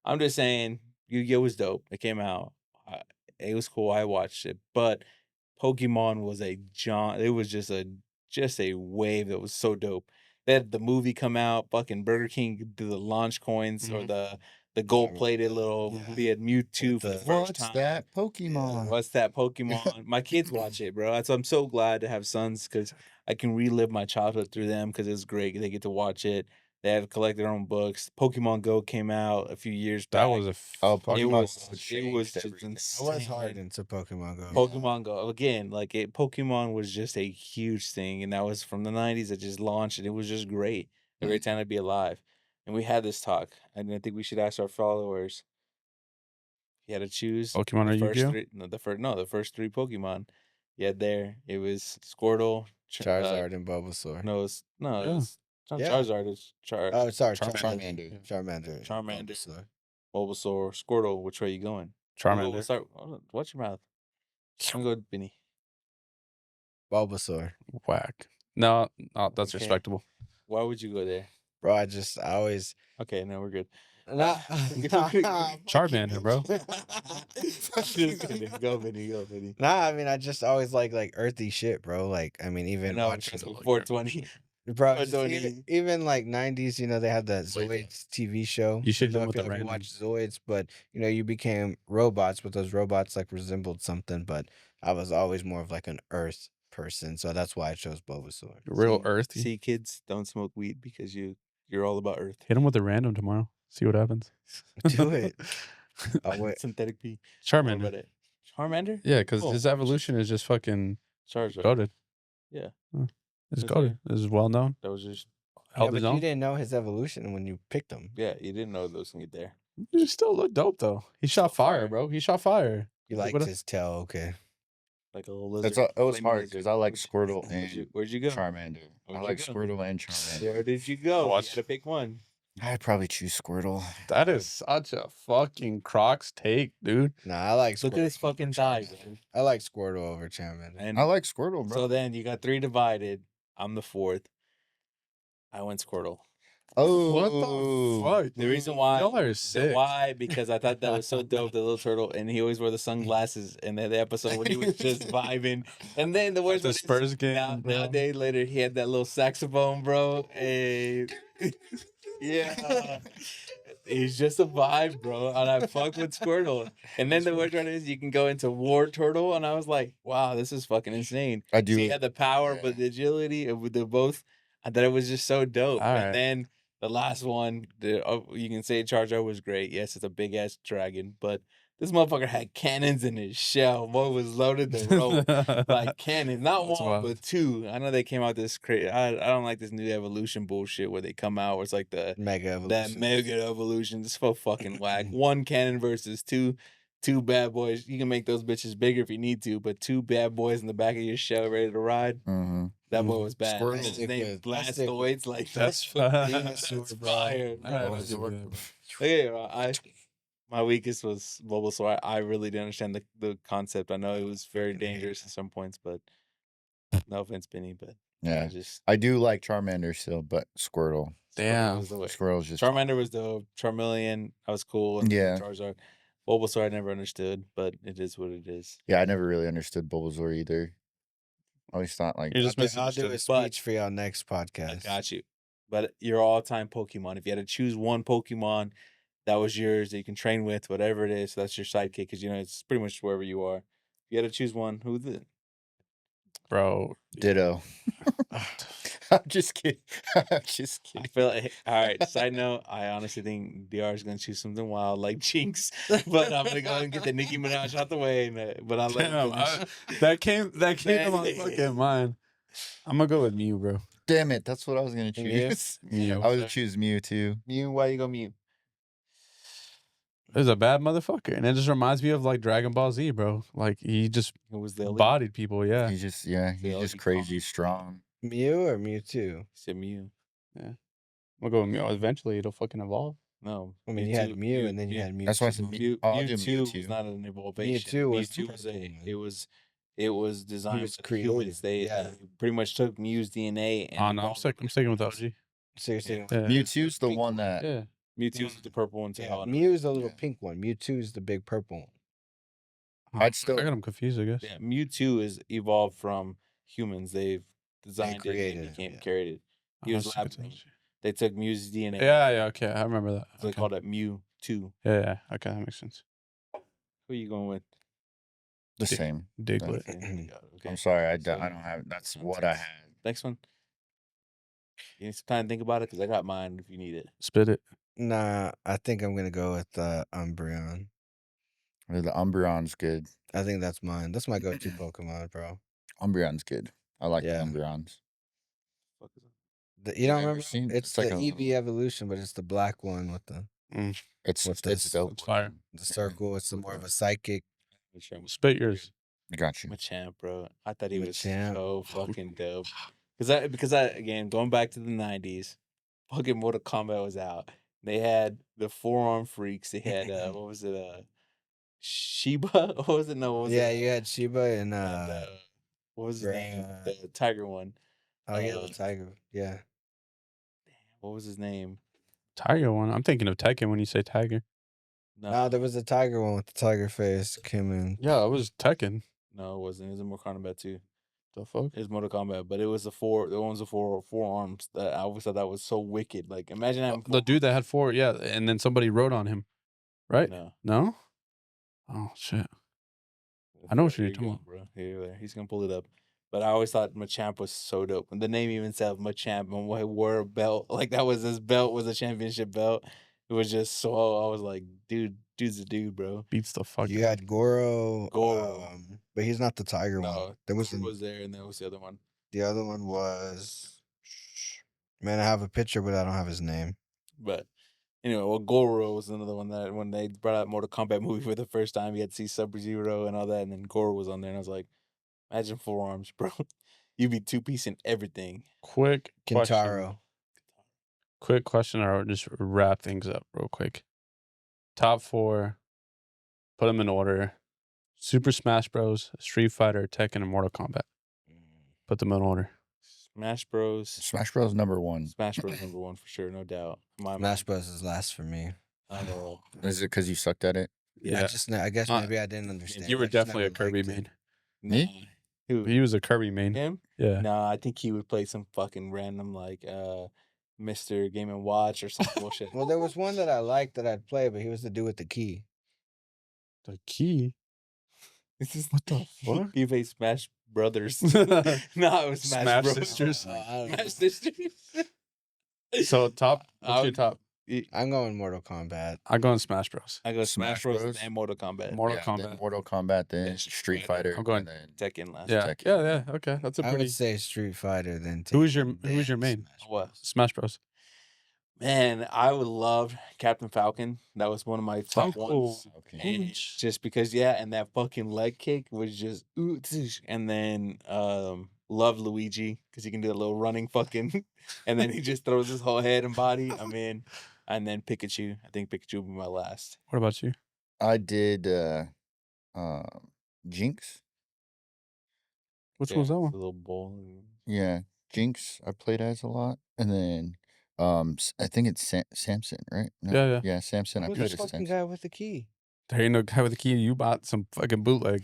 I'm just saying Yu-Gi-Oh was dope. It came out. It was cool. I watched it, but Pokemon was It was just a wave that was so dope. They had the movie come out. Fucking Burger King did the launch coins or the gold plated little. Yeah. They had Mewtwo With for the the- first What's time. that Pokemon? What's that Pokemon? My kids watch it, bro. That's I'm so glad to have sons because I can relive my childhood through them because it's great. They get to watch it. They have to collect their own books. Pokemon Go came out a few years back. That was a. Oh, it Pokemon was Go it changed was just everything. insane. I was hard into Pokemon Go. Pokemon Go again, Pokemon was just a huge thing, and that was from the '90s. It just launched, and it was just great. A great time to be alive. And we had this talk, and I think we should ask our followers. If you had to choose Pokemon or the first Yu-Gi-Oh? three, the first three Pokemon. You had there. It was Squirtle, Charizard and Bulbasaur. No, it's not Yeah. Charizard. It's Oh, sorry, Charmander. Charmander. Charmander. Bulbasaur. Bulbasaur, Squirtle. Which way you going? Charmander. We'll start. Watch your mouth. I'm gonna go, Benny. Bulbasaur. Whack. No, that's Okay. respectable. Why would you go there? Bro, I always. Okay, no, we're good. Nah, Charmander, bro. Go, Benny. Nah, I mean, I just always like earthy shit, bro. Like, I mean, even No, watching, trust me, 420. bro, I don't even like '90s, they had that Zoids TV show. You should I don't do with know the if you ever random. watched Zoids, but you became robots, but those robots like resembled something. But I was always more of like an Earth person, so that's why I chose Bulbasaur. Real See- earthy. See, kids, don't smoke weed because you're all about Earth. Hit him with a random tomorrow. See what happens. Do it. I went. Synthetic pee. Charmander. Charmander? Yeah, because Cool. his evolution is just fucking Charizard. goated. Yeah. It's That's goated. This is well known. That was just Held but his you own. didn't know his evolution when you picked him. you didn't know those can get there. He still looked dope though. He shot fire, bro. He shot fire. You Like, liked what his tail, okay? Like a little lizard. It was flaming hard lizard. because I like Squirtle Where'd you and go? Charmander. I Where'd you like go? Squirtle and Charmander. Where did you go? Watch. You had to pick one. I'd probably choose Squirtle. That is such a fucking Crocs take, dude. Nah, I like Squirtle. Look at his fucking thighs. man. I like Squirtle over Charmander. And I like Squirtle, bro. so then you got 3 divided. I'm the 4th. I went Squirtle. What Oh, the fuck? The reason why, Y'all are sick. why? Because I thought that was so dope, the little turtle, and he always wore the sunglasses. And then the episode when he was just vibing, and then the At worst the one is Spurs game, bro. nowadays later he had that little saxophone, bro. Hey, yeah, he's just a vibe, bro. And I fuck with Squirtle. And then the worst one is you can go into War Turtle, and I was like, wow, this is fucking insane. I So do. he had the power, but the agility, and with the both, I thought it was just so dope. All And right. then the last one, you can say Charizard was great. Yes, it's a big ass dragon, but this motherfucker had cannons in his shell. Boy was loaded to roll like cannons, not That's one wild. but two. I know they came out this crazy. I don't like this new evolution bullshit where they come out where it's like Mega that evolution. mega evolution. It's so fucking whack. One cannon versus two bad boys. You can make those bitches bigger if you need to, but two bad boys in the back of your shell ready to ride. Mm-hmm. That boy was bad. Squirtle. And his Stick name with- Blastoids. Like That's that's Venusaur, bro. fire. All right, Oh, that's it worked. good. Okay, my weakest was Bulbasaur. I really didn't understand the concept. I know it was very dangerous at some points, but no offense, Benny, but Yeah, I just I do like Charmander still, but Squirtle. Damn. was the way. Squirtle's just Charmander was dope. Charmeleon, I was cool. And Yeah. Charizard. Bulbasaur, I never understood, but it is what it is. Yeah, I never really understood Bulbasaur either. I always thought like You're just I'll do a misunderstood. speech for y'all next I podcast. got you. But your all-time Pokemon. If you had to choose one Pokemon that was yours that you can train with, whatever it is, that's your sidekick. Because it's pretty much wherever you are. If you had to choose one, who's it? Bro. Ditto. I'm just kidding. I'm just I kidding. feel like, all right. Side note, I honestly think DR is gonna choose something wild like Jinx, but I'm gonna go and get the Nicki Minaj out the way. But I'll let Damn, him finish. that came to my fucking mind. I'm gonna go with Mew, bro. Damn it, that's what I was gonna Mew? choose. Mew. I would choose Mew too. Mew, why you go Mew? He's a bad motherfucker, and it just reminds me of like Dragon Ball Z, bro. Like he just Who was the elite? bodied people. Yeah. He's just The he's just LG crazy strong. Mew or Mewtwo? He said Mew. I'm gonna go with Mew. Eventually, it'll fucking evolve. No, I mean, you had Mew, and then you had Mewtwo. That's why I said Mew. I'll do Mewtwo was Mewtwo. not an evolution. Mewtwo was Mewtwo was Pokemon. it was designed was for the humans. created, They yeah. pretty much took Mew's DNA and Oh no, I'm evolved sticking with the OG. Seriously. Yeah. Mewtwo's the Pink one that Yeah. Mewtwo's the purple one too. Yeah, Mew's the little Yeah. pink one. Mewtwo's the big purple one. I'd still- I got him confused, I guess. Yeah, Mewtwo is evolved from humans. They've designed it created and it, became yeah. created. He Oh, was that's lab good to know. grown. They took Mew's DNA. Yeah, okay, I remember that. So they Okay. called it Mewtwo. Yeah, okay, that makes sense. Who are you going with? the Dick. same. Diglett. Okay. I'm sorry, I So- don't have. That's what I had. Next one. You need some time to think about it because I got mine if you need it. Spit it. Nah, I think I'm gonna go with Umbreon. The Umbreon's good. I think that's mine. That's my go-to Pokemon, bro. Umbreon's good. I like Yeah. the Umbreons. Fuck is You don't I've remember? seen- It's it's like the a EV evolution, but it's the black one with the It's With it's this- dope. It's fire. circle. It's more of a psychic. Spit yours. I got you. Machamp, bro. I thought he was Machamp. so fucking dope. Because I again going back to the 90's, fucking Mortal Kombat was out. They had the forearm freaks. They had what was it? Shiba? What was it? No, what was Yeah, it? you had Shiba and What was his name? Bruh. The tiger one. oh yeah, the tiger. Yeah, What was his name? Tiger one. I'm thinking of Tekken when you say Tiger. no, there was a tiger one with the tiger face. Came in. Yeah, it was Tekken. No, it wasn't. It was in Mortal Kombat too. The fuck? It was Mortal Kombat, but it was the ones with four arms. That I always thought that was so wicked. Like imagine having The dude that had 4, yeah, and then somebody wrote on him, right? No. No? Oh shit. I know what Here you're you talking go, bro. Here, he's gonna pull it up. But I always thought Machamp was so dope. And the name even said Machamp and he wore a belt. Like that was his belt, was a championship belt. It was just so I was like, dude's a dude, bro. Beats the fuck. You had Goro. Goro. But he's not the tiger one. No, There was was there and there was the other one. the other one was. Man, I have a picture, but I don't have his name. But anyway, well, Goro was another one that when they brought out Mortal Kombat movie for the first time, you had to see Sub-Zero and all that, and then Goro was on there, and I was like, imagine forearms, bro. You'd be two-piece in everything. Quick question. Kintaro. Quick question, or just wrap things up real quick. Top 4. Put them in order. Super Smash Bros, Street Fighter, Tekken, and Mortal Kombat. Put them in order. Smash Bros. Smash Bros. #1. Smash Bros. #1 for sure, no doubt. My Smash Bros is last for me. Is it because you sucked at it? Yeah. I guess Uh, maybe I didn't understand. You were I just definitely a never Kirby liked it. main. Me? Who? He was a Kirby main. Him? Yeah. Nah, I think he would play some fucking random like Mr. Game and Watch or some bullshit. Well, there was one that I liked that I'd play, but he was the dude with the key. The key. What the fuck? He played Smash Brothers. No, it was Smash Smash Bros. Sisters. I don't know. Smash Sisters. So top. What's your top? I'm going Mortal Kombat. I go in Smash Bros. I go Smash Smash Bros. Bros. and Mortal Kombat. Mortal Then Kombat. Mortal Kombat, then Then Street Street Fighter. I'm going- and then Tekken last. Yeah. Tekken. Yeah. Okay. That's a I pretty. would say Street Fighter, then Who's your- Tekken, who's your then main? Smash What? Bros. Smash Bros. Man, I would love Captain Falcon. That was one of my top Oh, ones. Okay. And just because, yeah, and that fucking leg kick was just ooh, tsh. And then love Luigi because he can do a little running fucking, and then he just throws his whole head and body. I'm in. And then Pikachu. I think Pikachu will be my last. What about you? I did Jinx. Which Yeah, one's that it's one? a little bowl. Yeah, Jinx. I played as a lot, and then I think it's Samson, right? Yeah. Yeah, Samson. I Who's played the as fucking Samson. guy with the key? There ain't no guy with a key. You bought some fucking bootleg.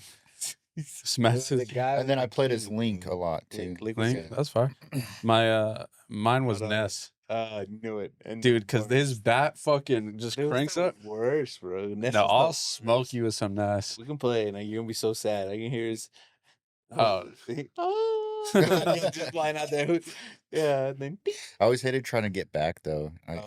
Smash The it. guy And then with I the played as key. Link a lot too. Link was Link. good. That's fine. My mine was But, Ness, I knew it. And dude, because his bat fucking just cranks up. Worse, bro. Ness No, was I'll the smoke worst. you with some Ness. We can play, and you're gonna be so sad. I can hear his. Oh. Just flying out there. Yeah, and then I always hated trying to get back though. I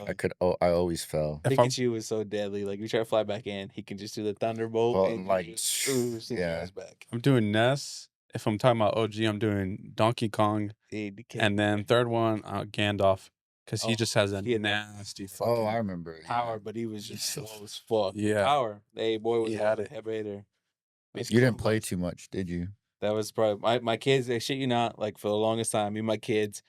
always fell. If I'm- Pikachu was so deadly. Like, you try to fly back in, he can just do the thunderbolt Well, and like, just, ooh, send your yeah. ass back. I'm doing Ness. If I'm talking about OG, I'm doing Donkey Kong, and then third one Gandalf, because he Oh, just has a he had that nasty fucking Oh, I remember. yeah. power, but he was just So- slow as fuck. Yeah. Power. Hey, boy was He had it. heavy there. You didn't play too much, did you? That was probably my kids. They shit you not. Like, for the longest time, me and my kids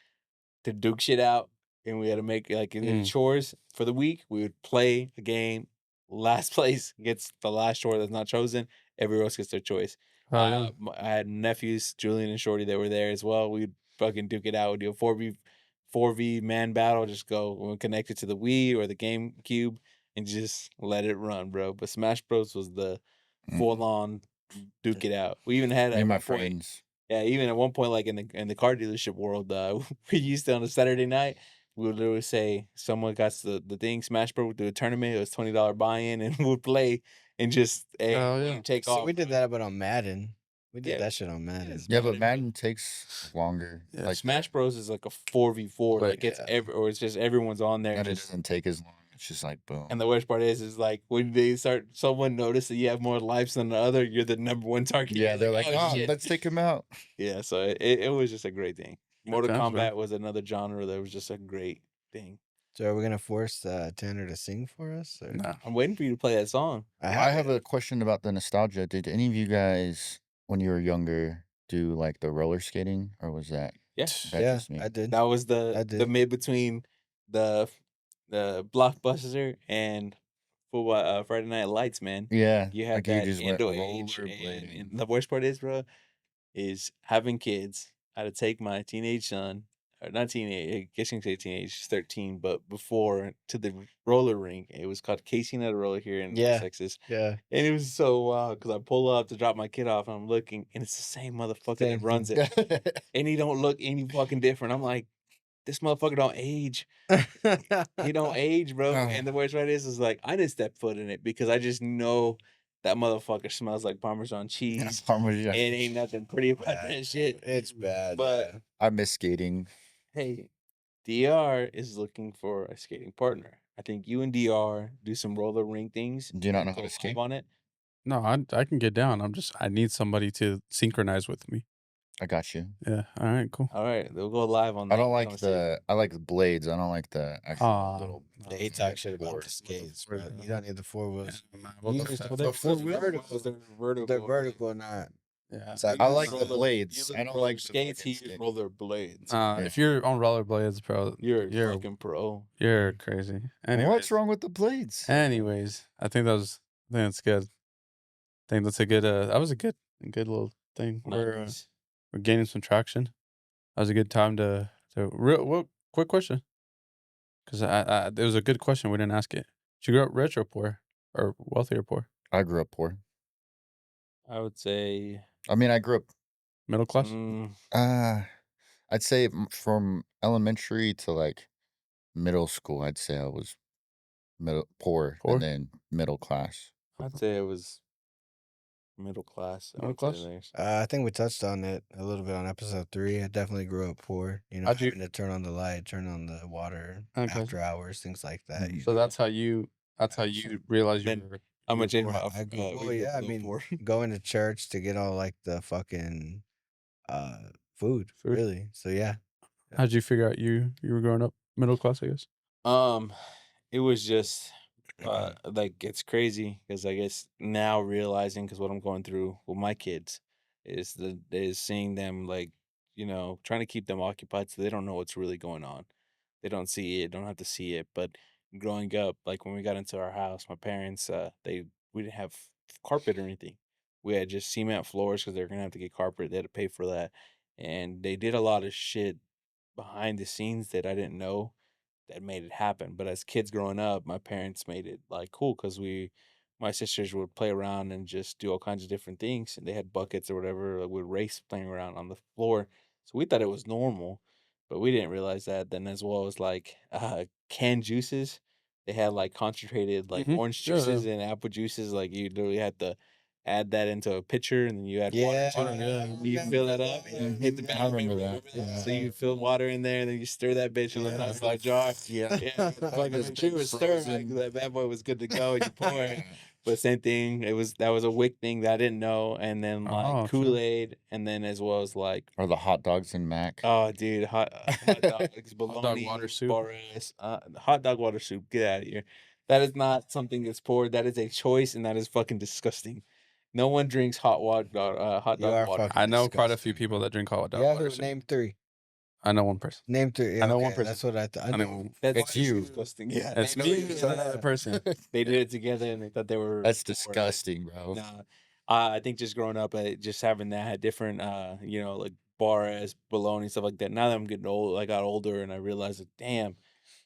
to duke shit out, and we had to make like in the chores for the week. We would play a game. Last place gets the last chore that's not chosen. Everyone else gets their choice. Oh, yeah. I had nephews, Julian and Shorty, that were there as well. We'd fucking duke it out. We'd do a 4v man battle. Just go we'll connect it to the Wii or the GameCube and just let it run, bro. But Smash Bros was the full on duke it out. We even had Me and my one point- friends. Yeah, even at one point, like in the car dealership world, we used to on a Saturday night, we would literally say someone got the thing, Smash Bros. Would do a tournament. It was $20 buy-in, and we would play and just Oh, yeah. take See, off. we did that, but on Madden. We did Yeah. that shit on Madden. Yes. Yeah, but Madden takes longer. Yeah, Like Smash Bros is like a 4v4. But, Like it's yeah. or it's just everyone's on there. Madden Just, doesn't take as long. It's just like boom. and the worst part is like when they start, someone notice that you have more lives than the other, you're the number one target. Yeah, You're they're like, oh, shit." let's take him out. Yeah, so it was just a great thing. Mortal times, bro. Kombat was another genre that was just a great thing. So are we gonna force Tanner to sing for us? Or? Nah. I'm waiting for you to play that song. I have a question about the nostalgia. Did any of you guys, when you were younger, do like the roller skating, or was that? Yeah. that Yeah, just me? I did. That was I the did. mid between the Blockbuster and football Friday Night Lights, man. Yeah, You had like that you just went underage, rollerblading. and the worst part is, bro, is having kids. I had to take my teenage son, or not teenage, I guess you can say teenage, he's 13, but before to the roller rink. It was called Casey Nut Roller here in Yeah. Texas. Yeah. And it was so wild because I pull up to drop my kid off and I'm looking, and it's the same motherfucker Same that runs it. And he don't look any fucking different. I'm like, this motherfucker don't age. He don't age, bro. Oh. And the worst part is like I didn't step foot in it because I just know that motherfucker smells like Parmesan cheese. Parmesan. And ain't nothing pretty about that shit. It's bad. But I miss skating. hey, DR is looking for a skating partner. I think you and DR do some roller rink things. Do you not know how Go to live skate? on it. No, I can get down. I need somebody to synchronize with me. I got you. Yeah. All right. Cool. All right, they'll go live on. I don't that. like Gonna see. I like the blades. I don't like the actual Aw. little. They talk shit about board. the skates, bro. You don't need the four wheels. Well, You the use fa- the They're four vertical. They're vertical. They're vertical, not. yeah. It's like- I like You the roller- blades. you I don't roller like the skates. fucking He skate. roller blades. If you're on rollerblades, bro, You're you're a fucking pro. you're crazy. Anyways, What's wrong with the blades? Anyways, I think that's good. I think that's a good. That was a good little thing. We're Nice. we're gaining some traction. That was a good time to well, quick question, because it was a good question. We didn't ask it. Did you grow up rich or poor, or wealthy or poor? I grew up poor. I would say, I mean, I grew up. Middle class? Uh, I'd say from elementary to like middle school, I'd say I was middle poor, and Poor? then middle class. I'd say it was middle class. I Middle would say class? there's. I think we touched on it a little bit on episode 3. I definitely grew up poor. You know, How'd you- having to turn on the light, turn on the water Okay. after hours, things like that. Mhm. So that's how you realized you Then were. I'm gonna change Poor. my. I grew, we well, grew yeah, up I so mean, poor. going to church to get all like the fucking food, Food. really. So yeah. How'd you figure out you were growing up middle class? I guess. Um, it was just like it's crazy because I guess now realizing because what I'm going through with my kids is seeing them like trying to keep them occupied so they don't know what's really going on. They don't see it, don't have to see it. But growing up, like when we got into our house, my parents we didn't have carpet or anything. We had just cement floors because they're gonna have to get carpet. They had to pay for that, and they did a lot of shit behind the scenes that I didn't know that made it happen. But as kids growing up, my parents made it like cool because my sisters would play around and just do all kinds of different things. And they had buckets or whatever, like, would race playing around on the floor. So we thought it was normal, but we didn't realize that. Then as well as like canned juices, they had like concentrated like orange Yeah, yeah. juices and apple juices. Like you literally had to add that into a pitcher and then you add water Yeah, to it. And you fill that up and hit the I bag. remember that. So you fill water in there and then you stir that bitch in the top of the jar. Yeah. Yeah, fucking when she was stirring, like, that bad boy was good to go. And you pour it. But same thing, that was a wick thing that I didn't know, and then Oh, like sure. Kool-Aid, and then as well as like Or the hot dogs and mac. oh dude, hot dogs, bologna, water soup. Boris, hot dog water soup. Get out of here. That is not something that's poured. That is a choice, and that is fucking disgusting. No one drinks hot hot You dog are water. fucking I know quite a few disgusting, people bro. that drink hot dog Yeah, water. who- name 3. I know one person. Name 3. Yeah, I know one okay, person. that's what I thought. I know. That's It's you. disgusting. Yeah, It's they me. know It's another person. They did it together, and they thought they were. That's poor. disgusting, bro. Nah, I think just growing up, just having that different, like Boris, bologna, stuff like that. Now that I'm getting old, I got older, and I realized, like, damn,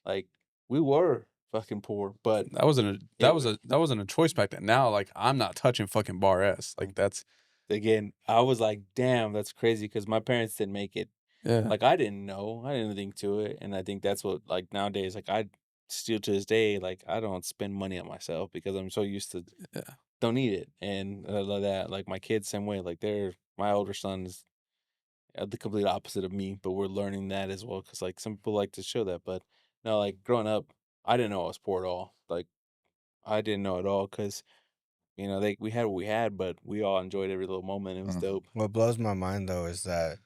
like we were fucking poor, but That wasn't a choice back then. Now, like, I'm not touching fucking bar S. Like, that's again, I was like, damn, that's crazy because my parents didn't make it. yeah. Like I didn't know, I didn't think to it, and I think that's what like nowadays, like I still to this day, like I don't spend money on myself because I'm so used to Yeah. don't need it, and I love that. Like my kids, same way. Like my older son is the complete opposite of me, but we're learning that as well because like some people like to show that, but no, like growing up, I didn't know I was poor at all. Like I didn't know at all because we had what we had, but we all enjoyed every little moment. It was Mhm. dope. What blows my mind though is that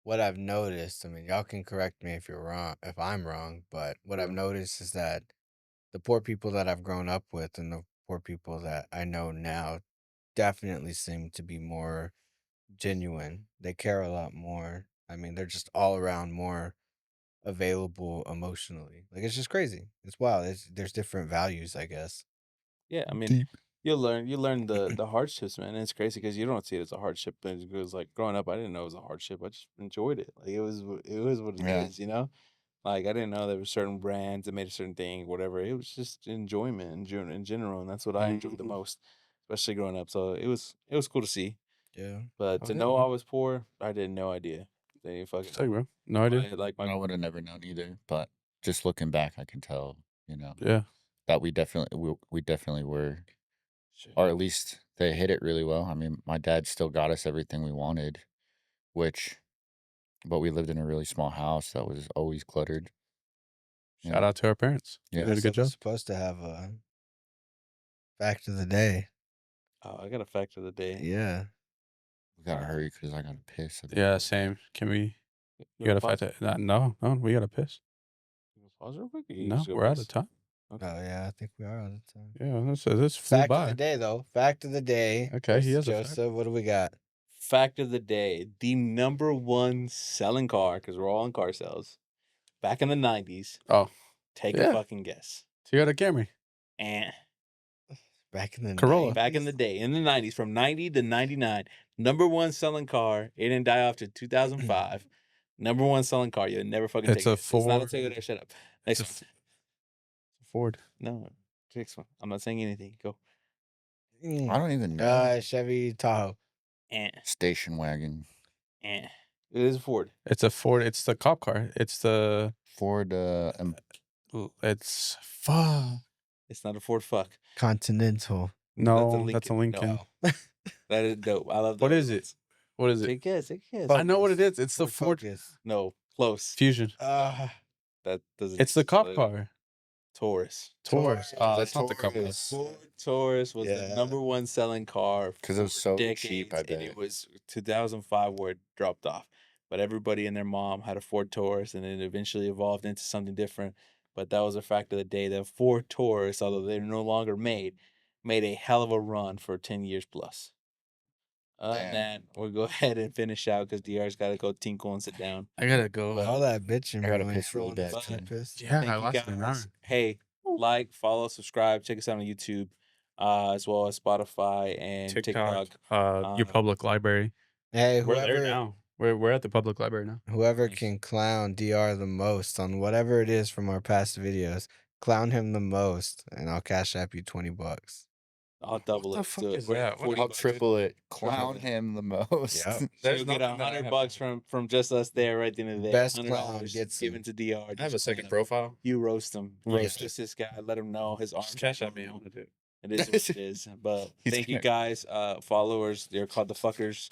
what I've noticed, I mean, y'all can correct me if you're wrong, if I'm wrong, but what I've Yeah. noticed is that the poor people that I've grown up with and the poor people that I know now definitely seem to be more genuine. They care a lot more. I mean, they're just all around more available emotionally. Like it's just crazy. It's wild. There's different values, I guess. Yeah, I mean, Deep. you learn the hardships, man. And it's crazy because you don't see it as a hardship, but it was like growing up, I didn't know it was a hardship. I just enjoyed it. Like it was what it Yeah. is, you know. Like I didn't know there were certain brands that made a certain thing, whatever. It was just enjoyment in general, and that's what I enjoyed the most, especially growing up. So it was cool to see, Yeah. but to Okay. know I was poor, I did no idea. They fucking Sick, bro. No idea. I would have never known either. But just looking back, I can tell, Yeah. that we definitely were, or at least they hit it really well. I mean, my dad still got us everything we wanted, but we lived in a really small house that was always cluttered. Shout out to our parents. Yeah. They did a good So we're job. supposed to have a fact of the day. Oh, I got a fact of the day. Yeah. We gotta hurry because I gotta piss. Yeah, same. Can we? You got to fight pause? that? No, we got to piss. Pause real quick. Or you No, just go we're out piss? of time. Okay. Oh yeah, I think we are on the time. Yeah, this flew Fact of by. the day though. Fact of the day. Okay, he has a fact. Joseph, what do we got? Fact of the day: the number one selling car, because we're all in car sales, back in the 90s. Oh, Take Yeah. a fucking guess. Toyota Camry, Eh. Back in the Corolla. Back in the day, in the 90s, from 90 to 99, number one selling car. It didn't die off to 2005. Number one selling car. You'll never fucking It's take a it. It's not a Ford. take it. Shut up. It's Next a one. Ford. No, next one. I'm not saying anything. Go. I don't even know. Chevy Tahoe. Station wagon. It is a Ford. It's a Ford. It's the cop car. It's the. Ford. It's fuck. It's not a Ford. Fuck. Continental. No, that's a Lincoln. No. That is dope. I love that. What is it? What is it? Take guess. Take guess. I know what it is. It's the Ford Ford Focus. No, close. Fusion. That doesn't. It's the cop car. Taurus. Taurus. The That's not the cop car. Taurus. Ford Taurus was the number one selling car because it was so decades, cheap. I and bet it was 2005 where it dropped off. But everybody and their mom had a Ford Taurus, and it eventually evolved into something different. But that was a fact of the day. The Ford Taurus, although they're no longer made a hell of a run for 10 years plus. And we'll go ahead and finish out because DR's got to go tinkle and sit down. I gotta go. All that bitching. I gotta bro, piss really everyone bad, is kinda too. pissed. Yeah, Thank I you lasted an hour. guys. Hey, like, follow, subscribe, check us out on YouTube, as well as Spotify and TikTok. Your public library. Hey, We're there whoever now. We're at the public library now. whoever Nice. can clown DR the most on whatever it is from our past videos, clown him the most, and I'll cash app you $20. I'll double the it. Let's fuck do it. is that? What- I'll $40. triple it. Clown Triple it. him the most. Yep. So There's you'll get nothing that I have $100 from just us there right at the end of the day. Best clown $100 gets given him. to DR. I have a Just second clown him. profile. You roast him. Roast Roast this guy. Let him know his arms. Just cash at me. I want to do it. It is what it is. But He's thank you gonna- guys, followers. They're called the fuckers.